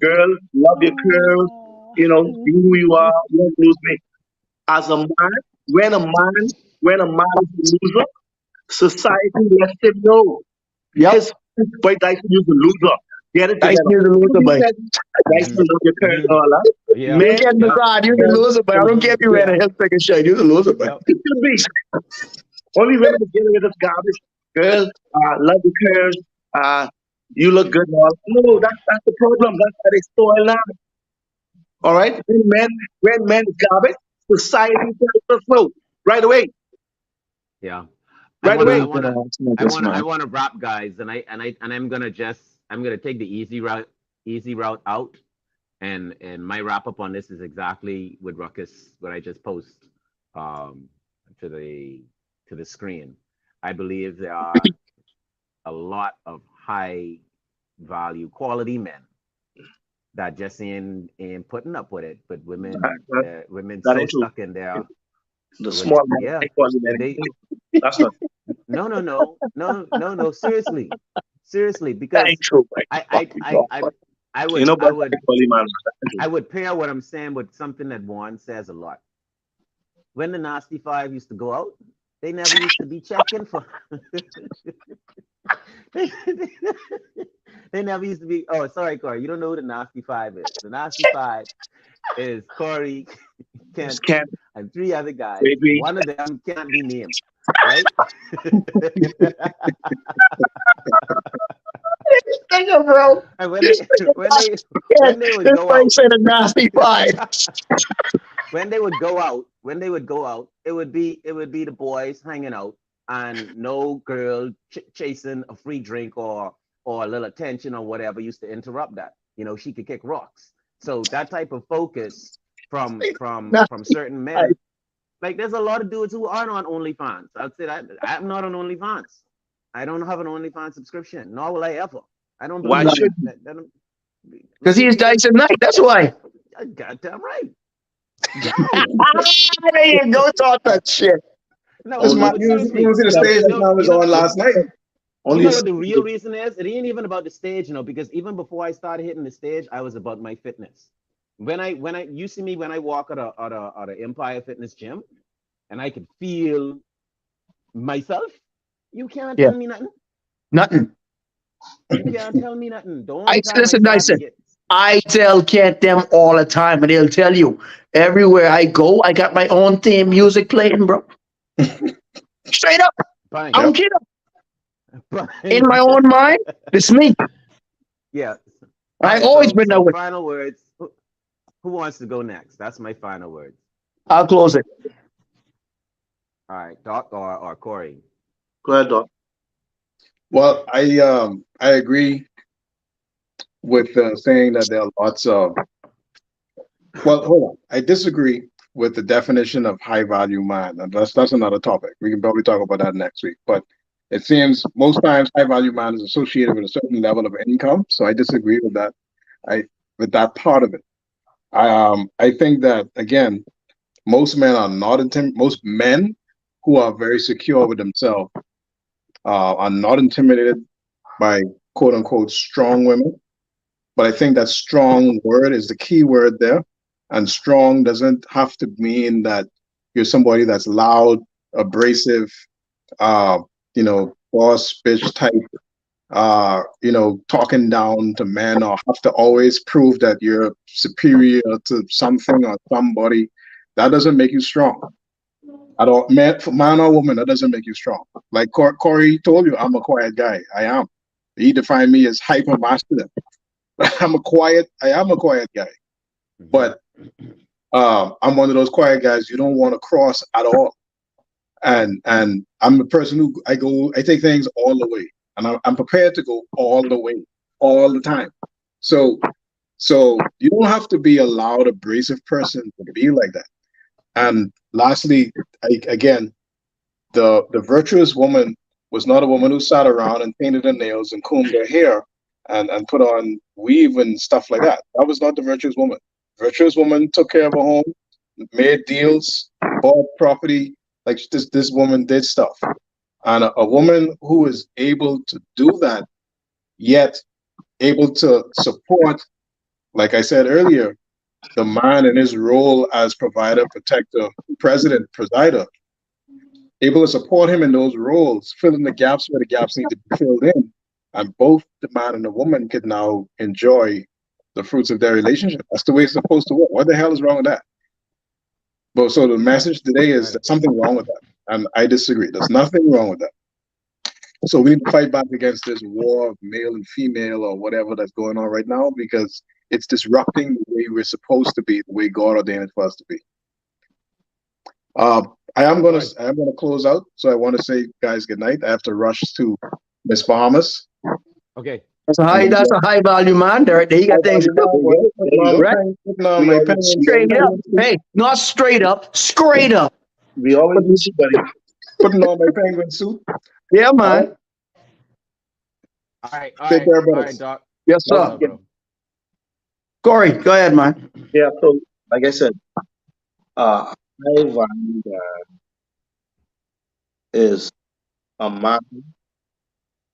Speaker 2: girl, love your curves, be who you are, don't lose me. As a man, when a man, when a man is a loser, society lets him know.
Speaker 3: Yep.
Speaker 2: His Boy Dyson is a loser. Get it
Speaker 3: Nice
Speaker 2: together.
Speaker 3: news to
Speaker 2: You know
Speaker 3: loser,
Speaker 2: he
Speaker 3: boy.
Speaker 2: said, Dyson
Speaker 1: Hmm.
Speaker 2: love your curves
Speaker 1: Hmm.
Speaker 2: and all that.
Speaker 1: Yeah.
Speaker 3: You
Speaker 2: Men
Speaker 3: get
Speaker 1: Yep.
Speaker 3: beside, you the
Speaker 1: Hmm.
Speaker 2: curves
Speaker 3: loser, but I don't
Speaker 1: Hmm.
Speaker 3: care if you wearing
Speaker 1: Yeah.
Speaker 3: a health take a shit. You the loser, boy.
Speaker 1: Yep.
Speaker 2: it should be. Only women is getting rid of garbage. Girl, love your curves. Uh, you look good and all. No, that's the problem. That's how they spoil now. All right? When men is garbage, society tells us no. Right away.
Speaker 1: Yeah. I
Speaker 2: Right
Speaker 1: wanna, I
Speaker 2: away.
Speaker 3: Who's gonna
Speaker 1: wanna,
Speaker 3: answer
Speaker 1: I
Speaker 3: this,
Speaker 1: wanna, I
Speaker 3: man?
Speaker 1: wanna wrap, guys, and I'm gonna take the easy route out, and my wrap up on this is exactly with Ruckus, what I just post, um, to the screen. I believe there are a lot of high value quality men that just in putting up with it, but
Speaker 2: That, that,
Speaker 1: women
Speaker 2: that
Speaker 1: so
Speaker 2: ain't true.
Speaker 1: stuck in there
Speaker 2: The
Speaker 1: with
Speaker 2: small man,
Speaker 1: yeah,
Speaker 2: they call it
Speaker 1: they
Speaker 2: anything. That's not.
Speaker 1: no, seriously, seriously,
Speaker 3: That ain't
Speaker 1: because
Speaker 3: true, man.
Speaker 1: I
Speaker 3: Fuck
Speaker 1: I
Speaker 3: you,
Speaker 1: I
Speaker 3: dog.
Speaker 1: I I
Speaker 2: You
Speaker 1: would
Speaker 2: know,
Speaker 1: I
Speaker 2: but they
Speaker 1: would
Speaker 2: call him man. That ain't true.
Speaker 1: I would pair what I'm saying with something that Juan says a lot. When the Nasty Five used to go out, they never used to be checking for. they, they never used to be. Oh, sorry, Corey. You don't know who the Nasty Five is. The Nasty Five is Corey,
Speaker 2: Just
Speaker 1: Kent,
Speaker 2: can't.
Speaker 1: and three other guys.
Speaker 2: Baby.
Speaker 1: One of them can't be named, right?
Speaker 3: Nigga, bro.
Speaker 1: And when
Speaker 3: This
Speaker 1: they
Speaker 3: nigga
Speaker 1: when
Speaker 3: nasty.
Speaker 1: they
Speaker 3: Yeah,
Speaker 1: when they would
Speaker 3: this
Speaker 1: go
Speaker 3: man
Speaker 1: out,
Speaker 3: said a nasty five.
Speaker 1: when they would go out, it would be the boys hanging out and no girl chasing a free drink or a little attention or whatever used to interrupt that. She could kick rocks. So that type of focus from
Speaker 3: Nasty
Speaker 1: certain
Speaker 3: five.
Speaker 1: men, like there's a lot of dudes who aren't on OnlyFans. I'd say that I'm not on OnlyFans. I don't have an OnlyFans subscription, nor will I ever. I don't
Speaker 2: Why
Speaker 1: believe
Speaker 2: should
Speaker 1: in
Speaker 2: you?
Speaker 1: that.
Speaker 3: Because he's
Speaker 1: Because
Speaker 3: Dyson Knight. That's why.
Speaker 1: goddamn right. Yes.
Speaker 3: There you go. Talk that shit.
Speaker 1: No,
Speaker 2: Only
Speaker 1: no,
Speaker 4: Smart.
Speaker 1: but
Speaker 4: You
Speaker 1: seriously,
Speaker 4: see the
Speaker 2: self
Speaker 4: stage that
Speaker 1: no,
Speaker 4: man was on last night.
Speaker 1: you
Speaker 2: only
Speaker 1: know
Speaker 2: a
Speaker 1: what the real
Speaker 2: self-
Speaker 1: reason is? It ain't even about the stage, because even before I started hitting the stage, I was about my fitness. When I you see me when I walk at a Empire Fitness gym, and I can feel myself, you can't
Speaker 3: Yeah.
Speaker 1: tell me nothing.
Speaker 3: Nothing.
Speaker 1: You can't tell me nothing. The
Speaker 3: I
Speaker 1: only time I
Speaker 3: listen,
Speaker 1: start to
Speaker 3: Dyson.
Speaker 1: get
Speaker 3: I tell Kent them all the time, and they'll tell you everywhere I go, I got my own theme music playing, bro. Straight up. I
Speaker 1: bang,
Speaker 3: don't
Speaker 2: Yep.
Speaker 3: care. In
Speaker 1: bang.
Speaker 3: my own mind, it's me.
Speaker 1: Yeah. All
Speaker 3: I
Speaker 1: right.
Speaker 3: always
Speaker 1: So
Speaker 3: been that
Speaker 1: so
Speaker 3: way.
Speaker 1: final words. Who wants to go next? That's my final words.
Speaker 3: I'll close it.
Speaker 1: All right, Doc or Corey.
Speaker 2: Go ahead, dog.
Speaker 4: Well, I agree with saying that there are lots of. Well, hold on. I disagree with the definition of high value man, and that's another topic. We can probably talk about that next week. But it seems most times high value man is associated with a certain level of income, so I disagree with that. I with that part of it. I think that again, most men are not most men who are very secure with themselves are not intimidated by quote unquote strong women. But I think that strong word is the key word there. And strong doesn't have to mean that you're somebody that's loud, abrasive, uh, boss bitch type, talking down to men or have to always prove that you're superior to something or somebody. That doesn't make you strong. At all, man or woman, that doesn't make you strong. Like Corey told you, I'm a quiet guy. I am. He defined me as hyper masculine. I am a quiet guy,
Speaker 1: Mhm.
Speaker 4: but I'm one of those quiet guys you don't want to cross at all. And I'm the person who I take things all the way, and I'm prepared to go all the way, all the time. So you don't have to be a loud, abrasive person to be like that. And lastly, again, the virtuous woman was not a woman who sat around and painted her nails and combed her hair and put on weave and stuff like that. That was not the virtuous woman. Virtuous woman took care of her home, made deals, bought property. Like this woman did stuff. And a woman who is able to do that, yet able to support, like I said earlier, the man in his role as provider, protector, president, presider, able to support him in those roles, fill in the gaps where the gaps need to be filled in, and both the man and the woman could now enjoy the fruits of their relationship. That's the way it's supposed to work. What the hell is wrong with that? But so the message today is that something wrong with that, and I disagree. There's nothing wrong with that. So we need to fight back against this war of male and female or whatever that's going on right now, because it's disrupting the way we're supposed to be, the way God ordained it for us to be. I am gonna close out. So I want to say, guys, good night. I have to rush to Miss Bahamas.
Speaker 1: Okay.
Speaker 3: That's a high value man. There you got things to do. Right? Straight up. Hey, not straight up, straight up.
Speaker 2: We always miss you, buddy.
Speaker 4: Putting on my penguin suit.
Speaker 3: Yeah, man.
Speaker 1: All right.
Speaker 4: Take care,
Speaker 1: All
Speaker 4: brothers.
Speaker 1: right, Doc.
Speaker 3: Yes, sir.
Speaker 1: What's up, bro?
Speaker 3: Corey, go ahead, man.
Speaker 2: Yeah, so like I said, high value is a man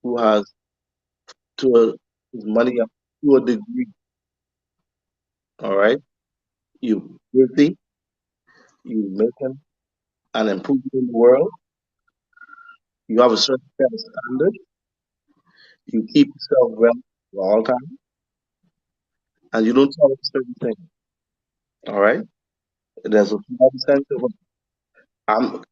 Speaker 2: who has his money up to a degree. All right, you busy, you making an improvement in the world. You have a certain set of standard. You keep yourself well at all times, and you don't tolerate certain things. All right, there's a small sense of I'm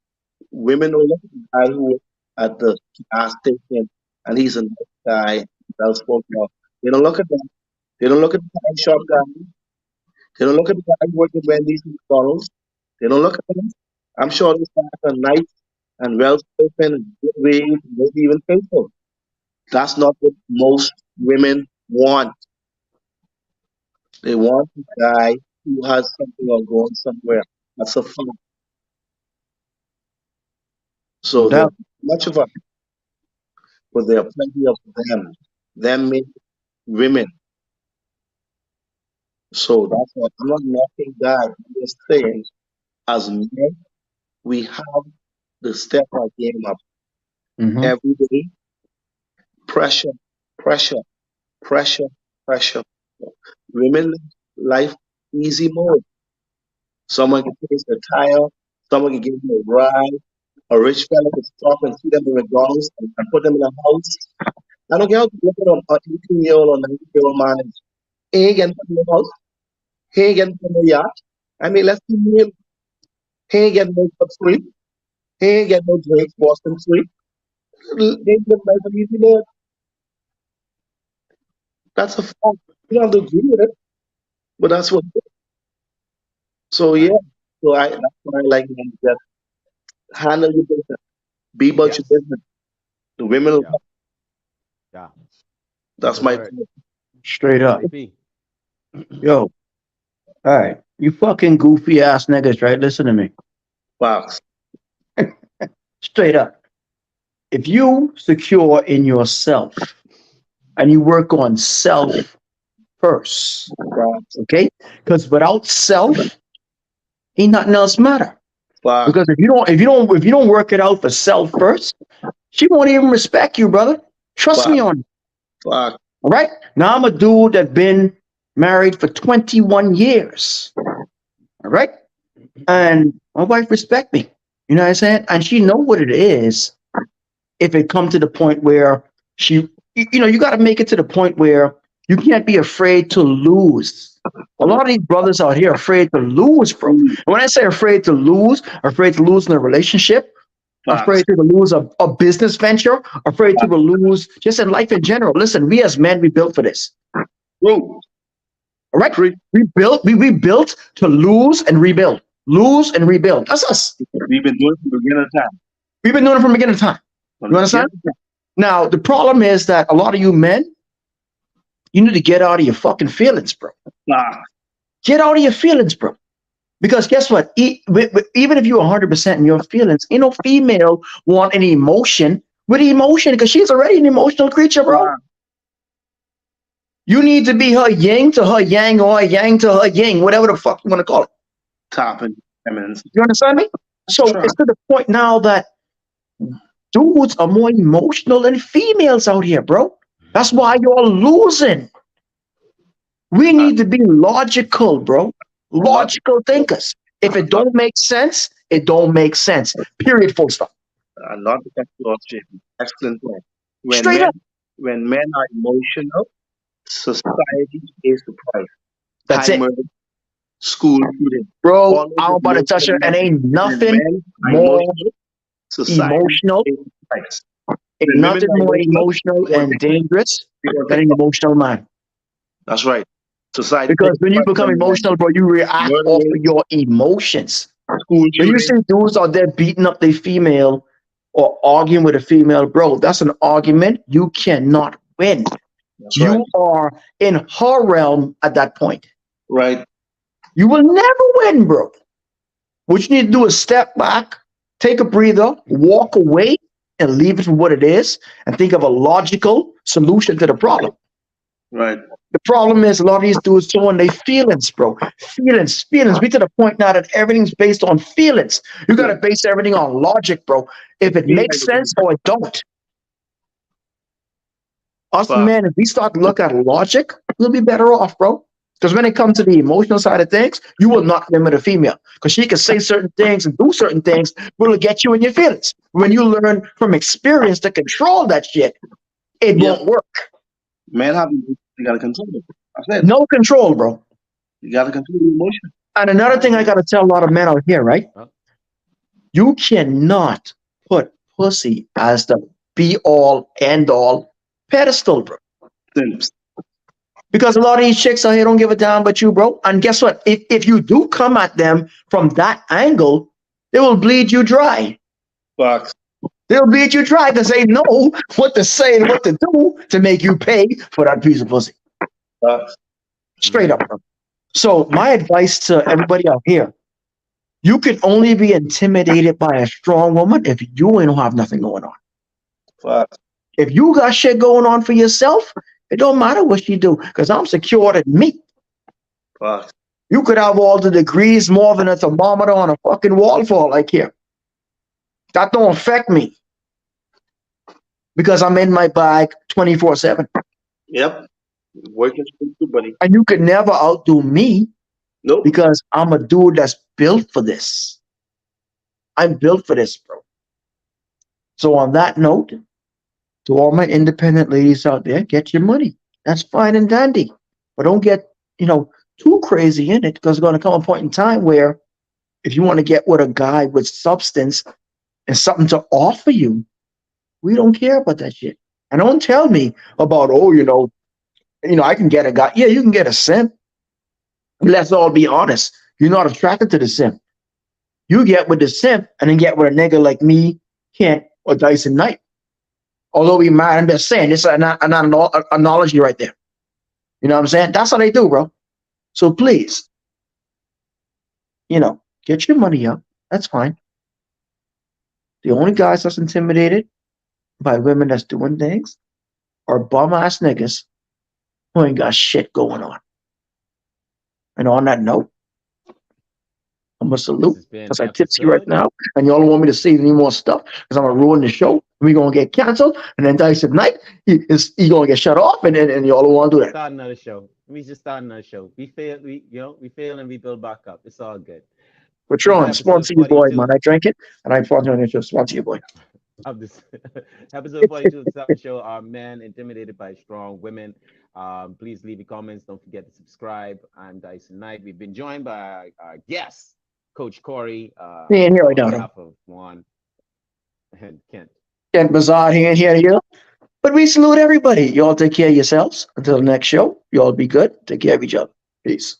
Speaker 2: women don't look at the guy who at the gas station and he's a nice guy, well spoken of. They don't look at that. They don't look at the guy shop guy. They don't look at the guy working at Wendy's and McDonald's. They don't look at them. I'm sure these guys are nice and well spoken and good ways, maybe even faithful. That's not what most women want. They want a guy who has something or going somewhere. That's a fact.
Speaker 3: No
Speaker 2: So there's
Speaker 3: doubt.
Speaker 2: much of us, but there are plenty of them. Them make women. So that's why I'm not knocking that. I'm just saying, as men, we have to step our game up
Speaker 3: Mm-hmm.
Speaker 2: every day. Pressure, pressure, pressure, pressure. Women live life easy mode. Someone can fix their tire, someone can give them a ride. A rich fella could stop and see them in McDonald's and put them in a house. I don't care how good an 18-year-old or 19-year-old man is. He ain't getting put in a house. He ain't getting put in a yacht. I mean, let's be real. He ain't getting no for free. He ain't getting no drinks, Boston free. They live life an easy mode. That's a fact. You don't have to agree with it, but that's what. So
Speaker 1: All
Speaker 2: yeah.
Speaker 1: right.
Speaker 2: So that's why I like men. Just handle your business. Be about your
Speaker 1: Yes.
Speaker 2: business. The women will
Speaker 1: Yeah.
Speaker 2: come.
Speaker 1: Yeah. That's
Speaker 2: That's
Speaker 1: a
Speaker 2: my
Speaker 1: word.
Speaker 2: point.
Speaker 3: Straight up.
Speaker 1: JP.
Speaker 3: Yo, all right. You fucking goofy ass niggas, right? Listen to me.
Speaker 2: Facts.
Speaker 3: Straight up. If you secure in yourself and you work on self first,
Speaker 2: Facts.
Speaker 3: okay? Because without self, ain't nothing else matter.
Speaker 2: Facts.
Speaker 3: Because if you don't work it out for self first, she won't even respect you, brother. Trust me
Speaker 2: Facts.
Speaker 3: on it.
Speaker 2: Facts.
Speaker 3: All right. Now I'm a dude that been married for 21 years. All right. And my wife respect me. You know what I'm saying? And she know what it is if it come to the point where you got to make it to the point where you can't be afraid to lose. A lot of these brothers out here are afraid to lose, bro. And when I say afraid to lose in a relationship,
Speaker 2: Facts.
Speaker 3: afraid to lose a business venture, afraid to lose just in life in general. Listen, we as men, we built for this.
Speaker 2: Bro,
Speaker 3: All right?
Speaker 2: pre-
Speaker 3: We built to lose and rebuild. Lose and rebuild. That's us.
Speaker 2: we've been doing it from the beginning of time.
Speaker 3: We've been doing it from the beginning of time.
Speaker 2: From
Speaker 3: You
Speaker 2: the
Speaker 3: understand?
Speaker 2: beginning of
Speaker 3: Now, the problem is that a lot of you men, you need to get out of your fucking feelings, bro.
Speaker 2: time. Facts.
Speaker 3: Get out of your feelings, bro. Because guess what? Even if you're 100% in your feelings, ain't no female want any emotion with emotion because she's already an emotional creature, bro.
Speaker 2: Wow.
Speaker 3: You need to be her yin to her yang or her yang to her yin, whatever the fuck you want to call it.
Speaker 2: Topping eminence.
Speaker 3: You understand me? So
Speaker 2: Sure.
Speaker 3: it's to the point now that dudes are more emotional than females out here, bro. That's why you're losing. We
Speaker 2: Uh,
Speaker 3: need to be logical, bro.
Speaker 2: not,
Speaker 3: Logical thinkers. If it
Speaker 2: not,
Speaker 3: don't make sense, it don't make sense. Period. Full stop.
Speaker 2: not to cut you off, JP. Excellent point. When
Speaker 3: Straight
Speaker 2: men,
Speaker 3: up.
Speaker 2: when men are emotional, society pays the price.
Speaker 3: That's
Speaker 2: High
Speaker 3: it,
Speaker 2: murder, school shooting,
Speaker 3: bro.
Speaker 2: all of
Speaker 3: I'm
Speaker 2: the
Speaker 3: about to touch
Speaker 2: emotional
Speaker 3: her, and
Speaker 2: men.
Speaker 3: ain't
Speaker 2: When
Speaker 3: nothing
Speaker 2: men are
Speaker 3: more
Speaker 2: emotional, society
Speaker 3: emotional.
Speaker 2: pays the price.
Speaker 3: Ain't
Speaker 2: When women
Speaker 3: nothing
Speaker 2: are
Speaker 3: more
Speaker 2: emotional,
Speaker 3: emotional
Speaker 2: they
Speaker 3: and dangerous
Speaker 2: gonna
Speaker 3: than
Speaker 2: take
Speaker 3: an
Speaker 2: off.
Speaker 3: emotional man.
Speaker 2: That's right. Society pays
Speaker 3: Because
Speaker 2: the
Speaker 3: when you
Speaker 2: price
Speaker 3: become
Speaker 2: when
Speaker 3: emotional, bro, you react off of
Speaker 2: murdering,
Speaker 3: your emotions.
Speaker 2: school
Speaker 3: When you
Speaker 2: shooting.
Speaker 3: see dudes out there beating up the female or arguing with a female, bro, that's an argument you cannot win.
Speaker 2: That's right.
Speaker 3: You are in her realm at that point.
Speaker 2: Right.
Speaker 3: You will never win, bro. What you need to do is step back, take a breather, walk away, and leave it for what it is, and think of a logical solution to the problem.
Speaker 2: Right.
Speaker 3: The problem is a lot of these dudes showing their feelings, bro. Feelings, feelings. We to the point now that everything's based on feelings. You gotta base everything on logic, bro. If it
Speaker 2: Feel
Speaker 3: makes
Speaker 2: like it
Speaker 3: sense or it don't. Us
Speaker 2: fuck.
Speaker 3: men, if we start to look at logic, we'll be better off, bro. Because when it comes to the emotional side of things, you will not limit a female. Because she can say certain things and do certain things, will get you in your feelings. When you learn from experience to control that shit, it
Speaker 2: Yep.
Speaker 3: won't work.
Speaker 2: Men have emotions. You gotta control it. I said
Speaker 3: No control, bro.
Speaker 2: you gotta control the emotion.
Speaker 3: And another
Speaker 1: Right,
Speaker 3: thing I
Speaker 1: man.
Speaker 3: gotta tell a lot of men out here, right?
Speaker 1: Well,
Speaker 3: You cannot put pussy as the be all end all pedestal, bro.
Speaker 2: Simps.
Speaker 3: Because a lot of these chicks out here don't give a damn about you, bro. And guess what? If you do come at them from that angle, they will bleed you dry.
Speaker 2: Fuck.
Speaker 3: They'll bleed you dry because they know what to say and what to do to make you pay for that piece of pussy.
Speaker 2: Fuck.
Speaker 3: Straight up, bro. So my advice to everybody out here, you can only be intimidated by a strong woman if you ain't have nothing going on.
Speaker 2: Fuck.
Speaker 3: If you got shit going on for yourself, it don't matter what you do because I'm secured in me.
Speaker 2: Fuck.
Speaker 3: You could have all the degrees more than a thermometer on a fucking wall for like here. That don't affect me because I'm in my bag 24/7.
Speaker 2: Yep. Working for buddy.
Speaker 3: And you could never outdo me
Speaker 2: Nope.
Speaker 3: because I'm a dude that's built for this. I'm built for this, bro. So on that note, to all my independent ladies out there, get your money. That's fine and dandy. But don't get, too crazy in it because there's going to come a point in time where if you want to get with a guy with substance and something to offer you, we don't care about that shit. And don't tell me about, I can get a guy. Yeah, you can get a simp. Let's all be honest. You're not attracted to the simp. You get with the simp and then get with a nigga like me, Kent, or Dyson Knight. Although we might, I'm just saying, this is an analogy right there. You know what I'm saying? That's how they do, bro. So please, get your money up. That's fine. The only guys that's intimidated by women that's doing things are bum ass niggas who ain't got shit going on. And on that note, I'm gonna
Speaker 1: this
Speaker 3: salute
Speaker 1: has been
Speaker 3: because I tipsy right
Speaker 1: episode.
Speaker 3: now, and y'all don't want me to say any more stuff because I'm gonna ruin the show. We're gonna get canceled, and then Dyson Knight, he gonna get shut off, and y'all don't want to do that.
Speaker 1: Start another show. We just start another show. We fail and we build back up. It's all good. This is
Speaker 3: Patron,
Speaker 1: episode
Speaker 3: sponsor your boy,
Speaker 1: 42
Speaker 3: man. I drank it, and I sponsor on your sponsor your boy.
Speaker 1: of this episode 42 of the Sup'm Show. Are men intimidated by strong women? Please leave your comments. Don't forget to subscribe. I'm Dyson Knight. We've been joined by our guest, Coach Corey,
Speaker 3: He ain't here right
Speaker 1: on
Speaker 3: now, though.
Speaker 1: behalf of Juan and Kent.
Speaker 3: Kent Bazaar here. But we salute everybody. Y'all take care of yourselves. Until the next show, y'all be good. Take care of each other. Peace.